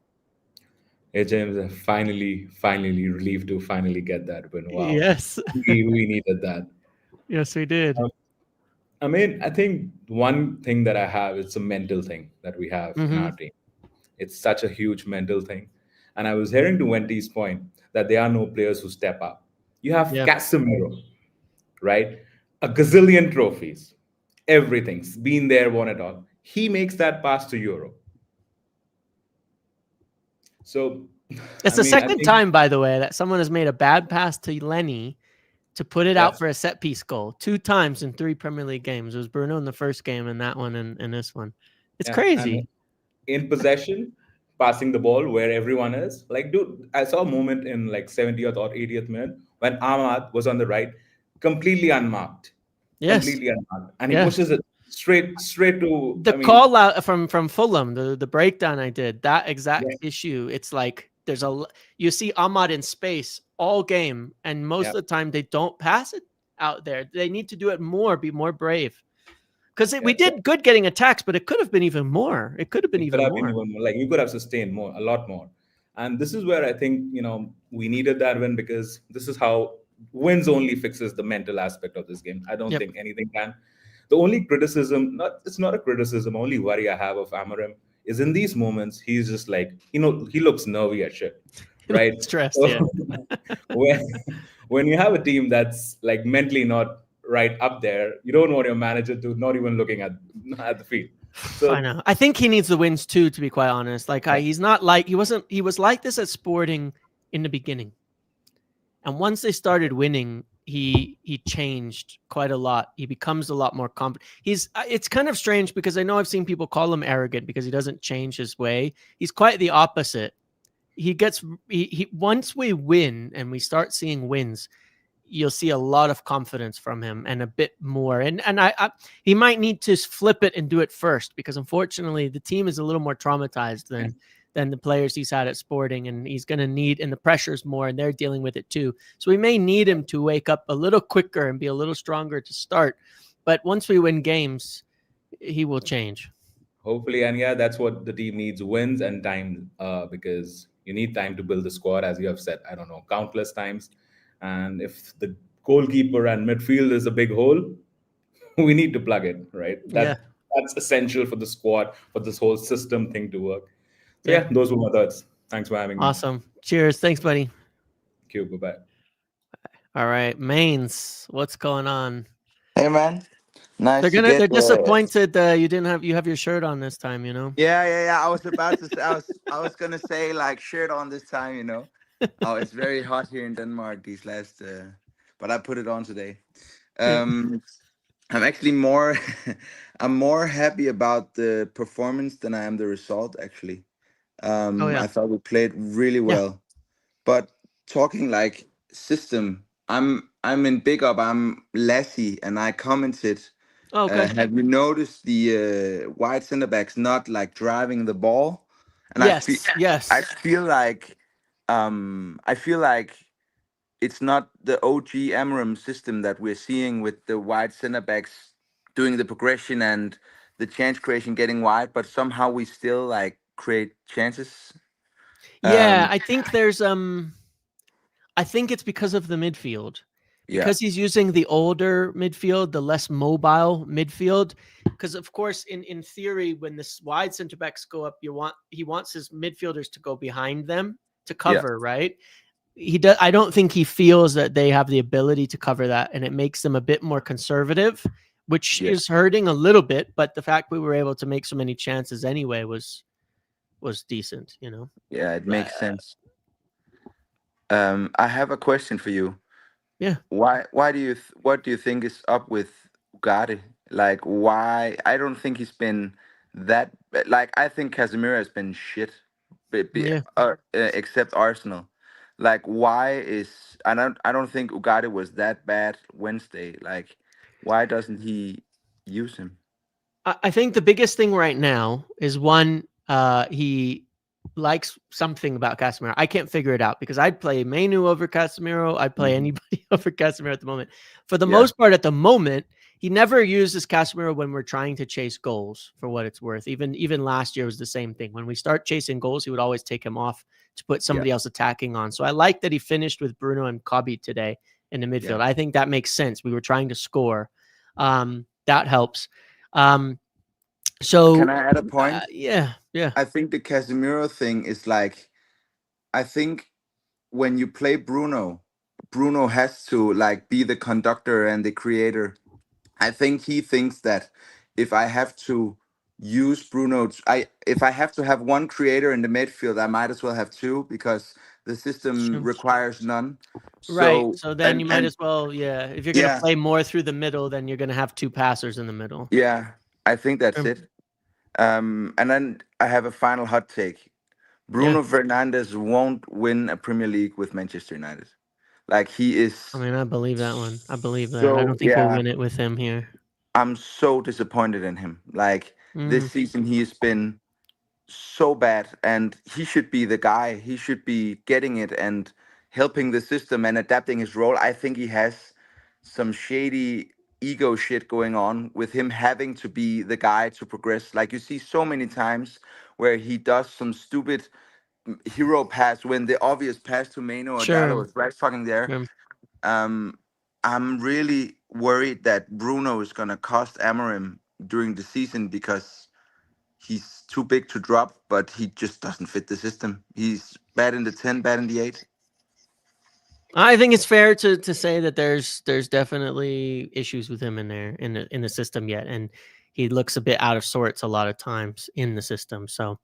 Hey, James, finally relieved to finally get that win. Wow. Yes. we needed that. Yes, we did. I mean, I think one thing that I have, it's a mental thing that we have in our team. It's such a huge mental thing. And I was hearing to Wendy's point that there are no players who step up. You have Casemiro, right? A gazillion trophies, everything's been there, won it all. He makes that pass to Europe. So it's the second time, by the way, that someone has made a bad pass to Lenny to put it out for a set piece goal 2 times in 3 Premier League games. It was Bruno in the first game and that one and this one. It's crazy. And in possession, passing the ball where everyone is. Like, dude, I saw a moment in like 70th or 80th minute when Ahmad was on the right, completely unmarked. Yes. Completely unmarked. And he pushes it straight to the call out from Fulham, the breakdown I did, that exact issue. It's like you see Ahmad in space all game, and most of the time they don't pass it out there. They need to do it more, be more brave. Because we did good getting attacks, but it could have been even more. It could have been even more. Like, you could have sustained a lot more. And this is where I think, we needed that win, because this is how wins only fixes the mental aspect of this game. I don't think anything can. The only criticism, it's not a criticism, only worry I have of Amorim is in these moments, he's just like, he looks nervy as shit, right? Stressed, so, when you have a team that's like mentally not right up there, you don't want your manager to not even looking at the field. So I know. I think he needs the wins too, to be quite honest. Like he's not like he was like this at Sporting in the beginning. And once they started winning, he changed quite a lot. He becomes a lot more confident. It's kind of strange because I know I've seen people call him arrogant because he doesn't change his way. He's quite the opposite. Once we win and we start seeing wins, you'll see a lot of confidence from him and a bit more. And he might need to flip it and do it first, because unfortunately the team is a little more traumatized than the players he's had at Sporting, and he's going to need, and the pressure's more, and they're dealing with it too. So we may need him to wake up a little quicker and be a little stronger to start. But once we win games, he will change. Hopefully, and yeah, that's what the team needs: wins and time, because you need time to build the squad, as you have said, I don't know, countless times. And if the goalkeeper and midfield is a big hole, we need to plug it, right? Yeah. That's essential for the squad, for this whole system thing to work. So Yeah. yeah, those were my thoughts. Thanks for having me. Awesome. Cheers. Thanks, buddy. Thank you. Bye-bye. All right, Mains, what's going on? Hey man, nice to get. They're disappointed you have your shirt on this time, you know. Yeah. I was about to. I was gonna say like shirt on this time, you know. Oh, it's very hot here in Denmark these last. But I put it on today. I'm actually more. I'm more happy about the performance than I am the result. Actually, I thought we played really well. But talking like system, I'm in big up. I'm Lassie, and I commented. Oh, okay. Have you noticed the wide center backs not like driving the ball? And yes. I feel like it's not the OG Amarim system that we're seeing with the wide center backs doing the progression and the chance creation getting wide, but somehow we still like create chances. Yeah, I think there's I think it's because of the midfield. Because he's using the older midfield, the less mobile midfield. Because of course, in theory, when this wide center backs go up, he wants his midfielders to go behind them to cover, right? I don't think he feels that they have the ability to cover that, and it makes them a bit more conservative, which is hurting a little bit. But the fact we were able to make so many chances anyway was decent, you know. Yeah, it makes sense. I have a question for you. Yeah. What do you think is up with Ugarte? Like, why? I don't think he's been that. Like, I think Casemiro has been shit, except Arsenal. Like, why is I don't think Ugarte was that bad Wednesday. Like, why doesn't he use him? I think the biggest thing right now is he likes something about Casemiro. I can't figure it out because I'd play Mainu over Casemiro. I'd play anybody over Casemiro at the moment. For the most part, at the moment, he never uses Casemiro when we're trying to chase goals, for what it's worth. Even last year was the same thing. When we start chasing goals, he would always take him off to put somebody else attacking on. So I like that he finished with Bruno and Kobe today in the midfield. I think that makes sense. We were trying to score. That helps. So can I add a point? Yeah. I think the Casemiro thing is like, I think when you play Bruno has to like be the conductor and the creator. I think he thinks that if I have to use Bruno, if I have to have one creator in the midfield, I might as well have two because the system requires none. Right. So then you might as well, if you're going to play more through the middle, then you're going to have two passers in the middle. Yeah, I think that's it. And then I have a final hot take. Bruno Fernandes won't win a Premier League with Manchester United. Like, he is. I mean, I believe that one. I believe that. I don't think we'll win it with him here. I'm so disappointed in him. Like, this season, he has been so bad, and he should be the guy. He should be getting it and helping the system and adapting his role. I think he has some shady ego shit going on with him having to be the guy to progress. Like, you see so many times where he does some stupid hero pass when the obvious pass to Meno or Dallo is right fucking there. I'm really worried that Bruno is gonna cost Amarim during the season because he's too big to drop, but he just doesn't fit the system. He's bad in the 10, bad in the 8. I think it's fair to say that there's definitely issues with him in there in the system yet, and he looks a bit out of sorts a lot of times in the system. So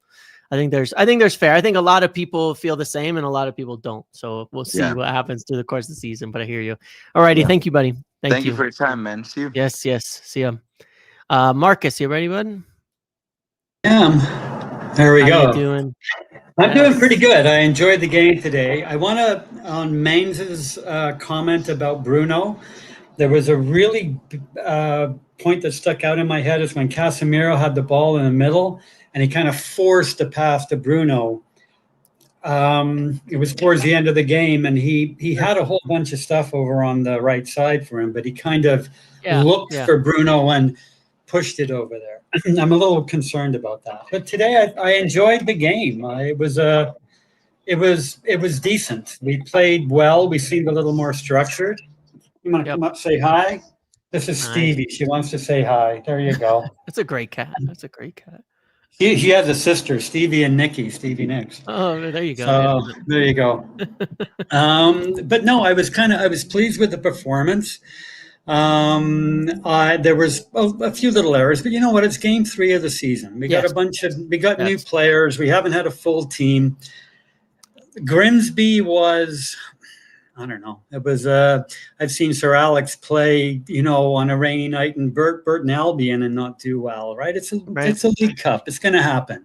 I think there's fair. I think a lot of people feel the same and a lot of people don't. So we'll see what happens through the course of the season. But I hear you. All righty. Thank you, buddy. Thank you for your time, man. See you. Yes. See you. Marcus, you ready, bud? There we go. How you doing? I'm doing pretty good. I enjoyed the game today. I want to, on Mains's comment about Bruno, there was a really point that stuck out in my head is when Casemiro had the ball in the middle and he kind of forced a pass to Bruno. It was towards the end of the game, and he had a whole bunch of stuff over on the right side for him, but he kind of looked for Bruno and pushed it over there. I'm a little concerned about that. But today I enjoyed the game. It was decent. We played well. We seemed a little more structured. You want to come up, say hi? This is Stevie. She wants to say hi. There you go. That's a great cat. That's a great cat. He has a sister, Stevie and Nikki. Stevie Nicks. Oh, there you go. So there you go. But no, I was pleased with the performance. There was a few little errors, but you know what? It's game 3 of the season. We got new players. We haven't had a full team. Grimsby was, I don't know. It was I've seen Sir Alex play, on a rainy night in Burton Albion and not do well, right? It's a League Cup. It's going to happen.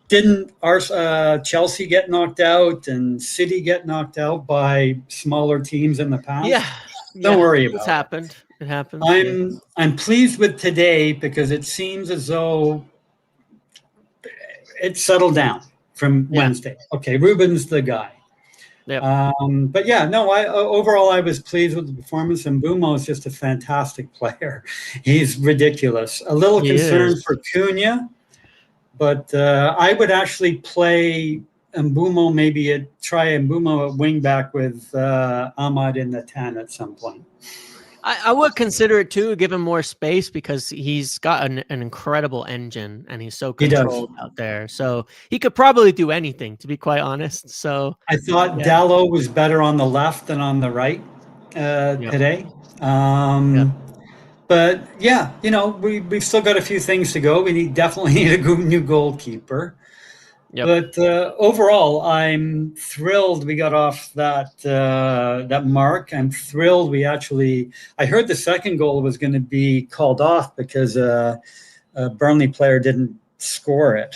Didn't our Chelsea get knocked out and City get knocked out by smaller teams in the past? Yeah. Don't worry about it. It's happened. It happens. I'm pleased with today because it seems as though it settled down from Wednesday. Okay, Ruben's the guy. Yep. But yeah, no, overall I was pleased with the performance, and Mbeumo is just a fantastic player. He's ridiculous. A little concerned for Cunha, but I would actually play Mbeumo, try Mbeumo at wing back with Ahmad in the 10 at some point. I would consider it too, give him more space because he's got an incredible engine and he's so controlled out there. So he could probably do anything, to be quite honest. So I thought Dallo was better on the left than on the right today. But yeah, we've still got a few things to go. We definitely need a new goalkeeper. Yep. But overall, I'm thrilled we got off that mark. I'm thrilled I heard the second goal was going to be called off because a Burnley player didn't score it.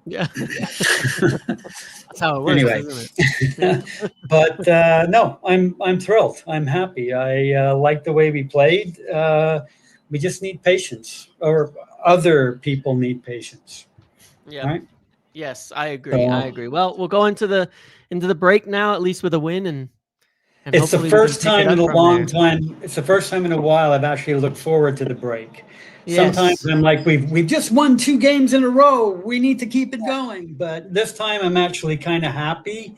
Yeah. That's how it works, anyway. Isn't it? But no, I'm thrilled. I'm happy. I like the way we played. We just need patience, or other people need patience. Yeah. Right? Yes, I agree. I agree. Well, we'll go into the break now, at least with a win, and it's the first time in a long time. It's the first time in a while I've actually looked forward to the break. Yes. Sometimes I'm like, we've just won 2 games in a row. We need to keep it going. But this time I'm actually kind of happy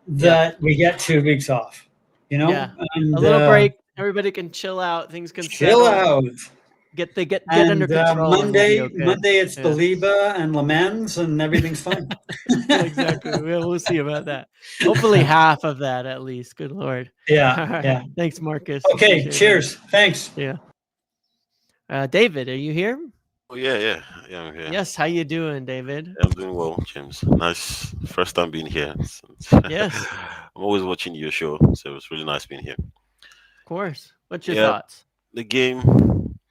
that we get 2 weeks off. And, a little break. Everybody can chill out. Things can chill out. Get under control. Monday it's Baliba and Lamens and everything's fine. Exactly. We'll see about that. Hopefully half of that at least. Good Lord. Yeah. Yeah. Thanks, Marcus. Okay. Cheers. Thanks. Yeah. David, are you here? Oh yeah, I'm here. Yes. How you doing, David? I'm doing well, James. Nice. First time being here. Yes. I'm always watching your show, so it's really nice being here. Of course. What's your thoughts? The game.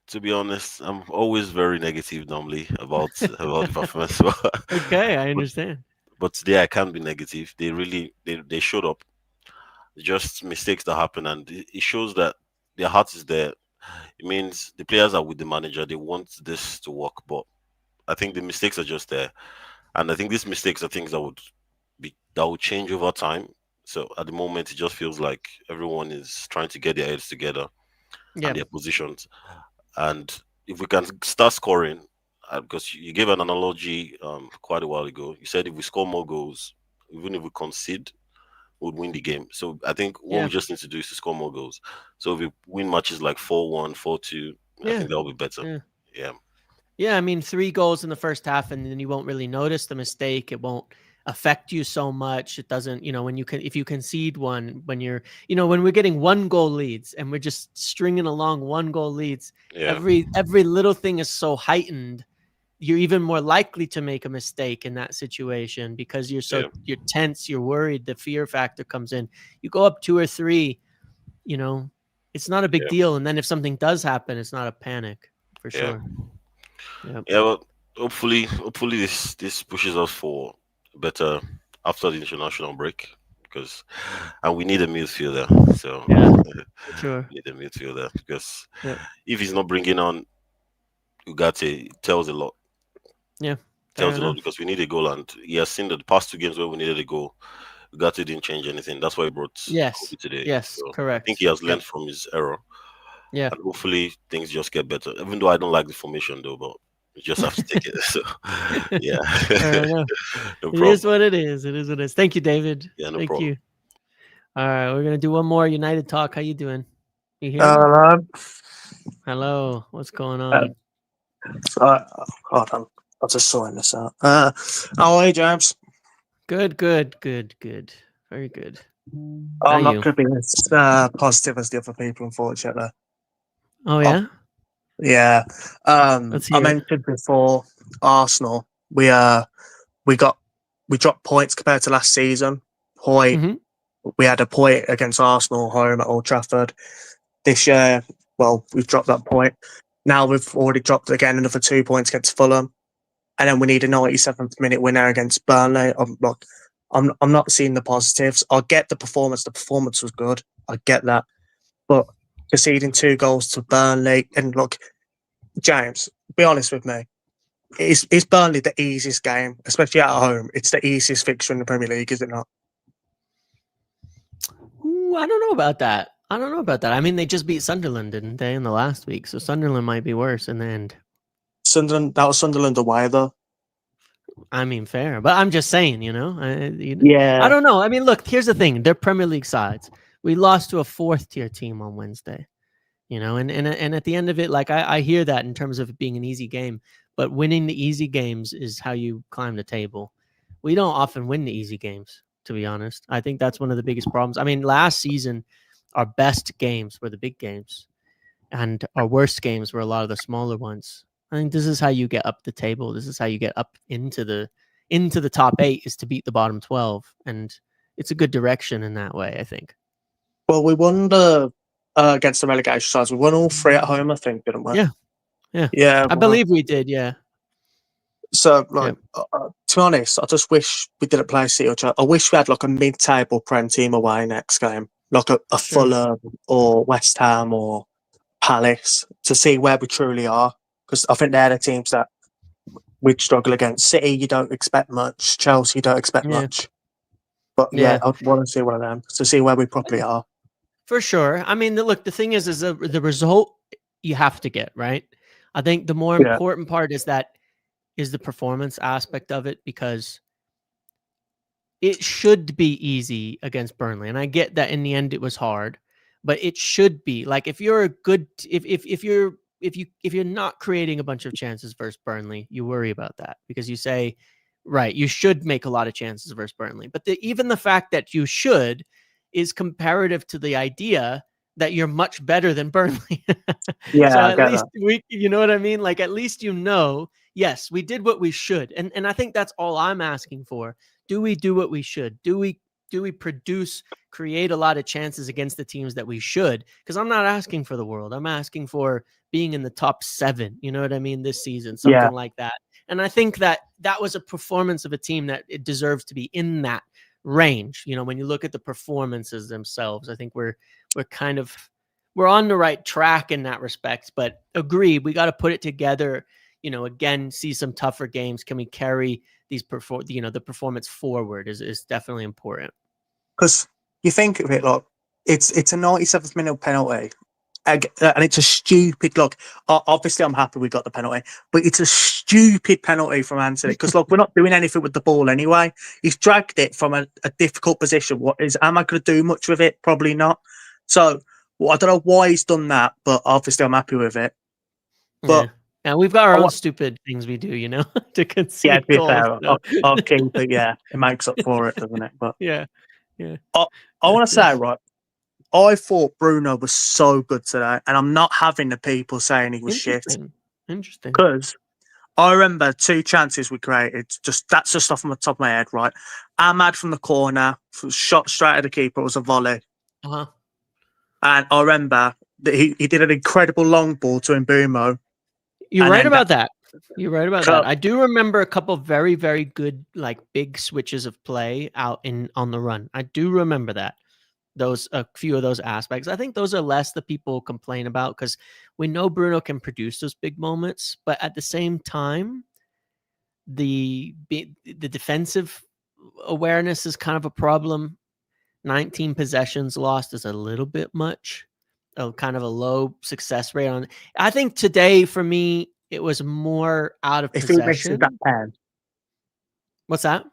To be honest, I'm always very negative normally about the performance. Okay, I understand. But today I can't be negative. They showed up. Just mistakes that happen, and it shows that their heart is there. It means the players are with the manager. They want this to work, but I think the mistakes are just there, and I think these mistakes are things that would change over time. So at the moment, it just feels like everyone is trying to get their heads together and their positions. And if we can start scoring, because you gave an analogy quite a while ago, you said if we score more goals, even if we concede, we'd win the game. So I think what we just need to do is to score more goals. So if we win matches like 4-1, 4-2, I think that'll be better. Yeah, I mean, 3 goals in the first half, and then you won't really notice the mistake. It won't affect you so much. It doesn't, if you concede one, when we're getting 1 goal leads and we're just stringing along 1 goal leads, every little thing is so heightened. You're even more likely to make a mistake in that situation because you're tense, you're worried, the fear factor comes in. You go up 2 or 3, it's not a big deal. And then if something does happen, it's not a panic for sure. Well, hopefully this pushes us for better after the international break, and we need a midfielder. So sure, we need a midfielder because if he's not bringing on Ugarte, it tells a lot. Yeah, tells a lot because we need a goal, and he has seen that the past 2 games where we needed a goal, Ugarte didn't change anything. That's why he brought Kobe today. Yes, so correct. I think he has learned from his error, Yeah. And hopefully things just get better. Even though I don't like the formation though, but you just have to take it. So yeah. Fair enough. No It problem. is what it is. It is what it is. Thank you, David. Yeah, no Thank problem. you. All right, we're gonna do one more United talk. How you doing? You here? Hello. Hello. What's going on? Hold on. I'll just sort this out. How are you, James? Good. Very good. How I'm not you? going to be as positive as the other people, unfortunately. Oh yeah. Yeah. Let's I hear it. mentioned before Arsenal. We dropped points compared to last season. Mhm. We had a point against Arsenal home at Old Trafford. This year, well, we've dropped that point. Now we've already dropped again another 2 points against Fulham, and then we need a 97th minute winner against Burnley. I'm not seeing the positives. I get the performance. The performance was good. I get that, but conceding 2 goals to Burnley, and look, James, be honest with me. Is Burnley the easiest game, especially at home? It's the easiest fixture in the Premier League, is it not? Ooh, I don't know about that. I mean, they just beat Sunderland, didn't they, in the last week? So Sunderland might be worse in the end. That was Sunderland away, though. I mean, fair, but I'm just saying, Yeah. I don't know. I mean, look, here's the thing: they're Premier League sides. We lost to a 4th-tier team on Wednesday, and at the end of it, like I hear that in terms of it being an easy game, but winning the easy games is how you climb the table. We don't often win the easy games, to be honest. I think that's one of the biggest problems. I mean, last season, our best games were the big games, and our worst games were a lot of the smaller ones. I think this is how you get up the table. This is how you get up into the top 8, is to beat the bottom 12, and it's a good direction in that way, I think. Well, we won against the relegation sides. We won all 3 at home, I think, didn't we? Yeah. I believe we did. Yeah. So, like, to be honest, I just wish we didn't play City or Chelsea. I wish we had like a mid-table Prem team away next game, like a Fulham or West Ham or Palace, to see where we truly are. Because I think they're the teams that we'd struggle against. City, you don't expect much. Chelsea, you don't expect much. But yeah, I'd want to see one of them to see where we properly are. For sure. I mean, look, the thing is the result you have to get, right? I think the more important part is the performance aspect of it, because it should be easy against Burnley. And I get that in the end it was hard, but it should be. Like, if you're a good if you're not creating a bunch of chances versus Burnley, you worry about that, because you say, right, you should make a lot of chances versus Burnley. But even the fact that you should is comparative to the idea that you're much better than Burnley. Yeah, so at least you know what I mean? Like, at least yes, we did what we should. And I think that's all I'm asking for. Do we do what we should? Do we create a lot of chances against the teams that we should? Because I'm not asking for the world. I'm asking for being in the top 7, you know what I mean, this season, something like that. And I think that was a performance of a team that it deserves to be in that range. When you look at the performances themselves, I think we're on the right track in that respect. But agreed, we got to put it together. Again, see some tougher games. Can we carry these the performance forward is definitely important. Because you think of it, like, it's a 97th minute penalty, and it's a stupid. Look, obviously, I'm happy we got the penalty, but it's a stupid penalty from Anthony, because look, we're not doing anything with the ball anyway. He's dragged it from a difficult position. Am I going to do much with it? Probably not. So, I don't know why he's done that, but obviously, I'm happy with it. But and we've got our own stupid things we do, to concede goals. I'll keep it. Yeah, it makes up for it, doesn't it? But yeah. I want to say, right, I thought Bruno was so good today, and I'm not having the people saying he was shit. Interesting. Because I remember 2 chances we created. That's just off the top of my head, right? Ahmad from the corner, shot straight at the keeper. It was a volley. And I remember that he did an incredible long ball to Mbeumo. You're right about that. I do remember a couple of very, very good, like, big switches of play out on the run. I do remember that. A few of those aspects. I think those are less the people complain about, because we know Bruno can produce those big moments, but at the same time, the defensive awareness is kind of a problem. 19 possessions lost is a little bit much. a kind of a low success rate on. I think today for me it was more out of If he misses possession. that pen, What's that?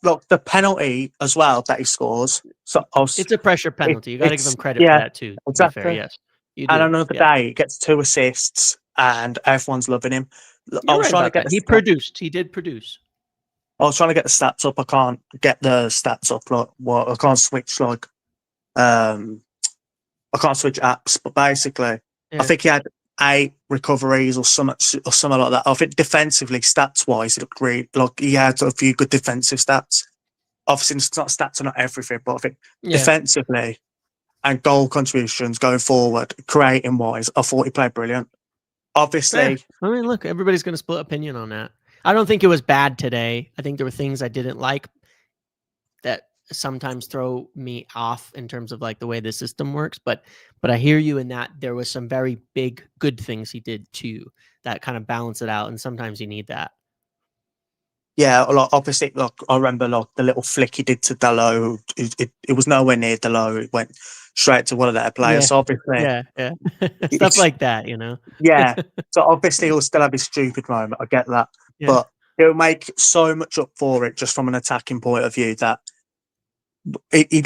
Look, the penalty as well that he scores. So It's a pressure penalty. You got to give him credit for that too. To be fair, yes, you do. And another day, he gets 2 assists, and everyone's loving him. I was trying to get that. He produced. He did produce. I was trying to get the stats up. I can't get the stats up. Like, well, I can't switch I can't switch apps. But basically, I think he had 8 recoveries or something like that. I think defensively, stats wise, it looked great. Like he had a few good defensive stats. Obviously, it's not stats are not everything, but I think defensively and goal contributions going forward, creating wise, I thought he played brilliant. Obviously, I mean, look, everybody's going to split opinion on that. I don't think it was bad today. I think there were things I didn't like that sometimes throw me off in terms of like the way the system works. But I hear you in that there was some very big good things he did too that kind of balance it out. And sometimes you need that. Yeah, obviously, I remember the little flick he did to Dalot. It was nowhere near Dalot. It went straight to one of their players. So obviously, stuff like that, you know. So obviously, he'll still have his stupid moment. I get that, but he'll make so much up for it just from an attacking point of view that he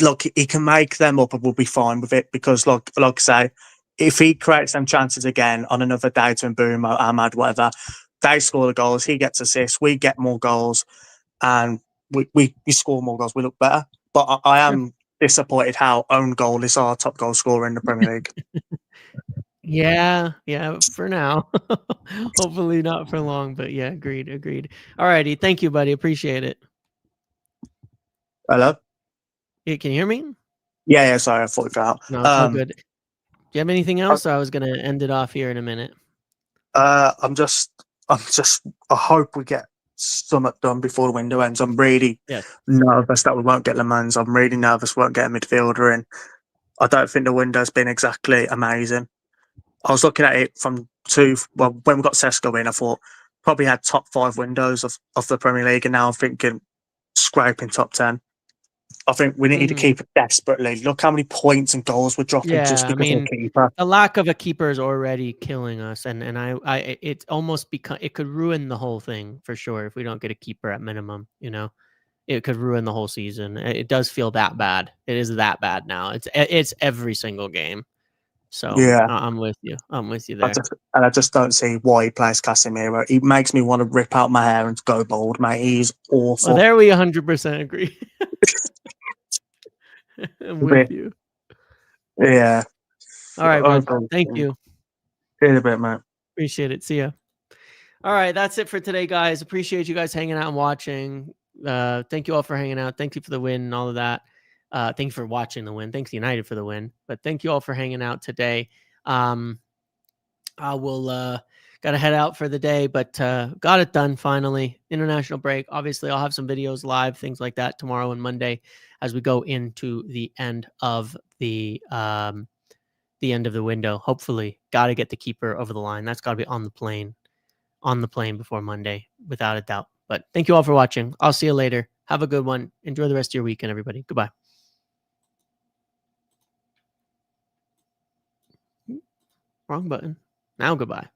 can make them up and we'll be fine with it because, like I say, if he creates them chances again on another day to Mbeumo, Ahmad, whatever. They score the goals, he gets assists, we get more goals, and we score more goals, we look better. But I am disappointed how own goal is our top goal scorer in the Premier League. Yeah, for now. Hopefully not for long, but yeah, agreed. All righty, thank you, buddy. Appreciate it. Hello? Yeah, can you hear me? Yeah, sorry, I thought you out. No, it's all good. Do you have anything else? I was going to end it off here in a minute. I hope we get something done before the window ends. I'm really nervous that we won't get Le Mans. I'm really nervous we won't get a midfielder in. I don't think the window's been exactly amazing. I was looking at it when we got Sesko in, I thought probably had top 5 windows of the Premier League, and now I'm thinking scraping top 10. I think we need to keep it desperately. Look how many points and goals we're dropping just because of the keeper. The lack of a keeper is already killing us, and it's almost it could ruin the whole thing for sure if we don't get a keeper at minimum. You know, it could ruin the whole season. It does feel that bad. It is that bad now. It's every single game. So I'm with you. I'm with you there. I just don't see why he plays Casemiro. He makes me want to rip out my hair and go bald, mate. He's awful. Well, there we 100% agree. I'm with you. Yeah. All right, bud. Thank you. See you in a bit, mate. Appreciate it. See ya. All right, that's it for today, guys. Appreciate you guys hanging out and watching. Thank you all for hanging out. Thank you for the win and all of that. Thank you for watching the win. Thanks United for the win. But thank you all for hanging out today. I will gotta head out for the day, but got it done finally. International break. Obviously, I'll have some videos live, things like that tomorrow and Monday as we go into the end of the end of the window. Hopefully, got to get the keeper over the line. That's got to be on the plane before Monday, without a doubt. But thank you all for watching. I'll see you later. Have a good one. Enjoy the rest of your weekend, everybody. Goodbye. Wrong button. Now goodbye.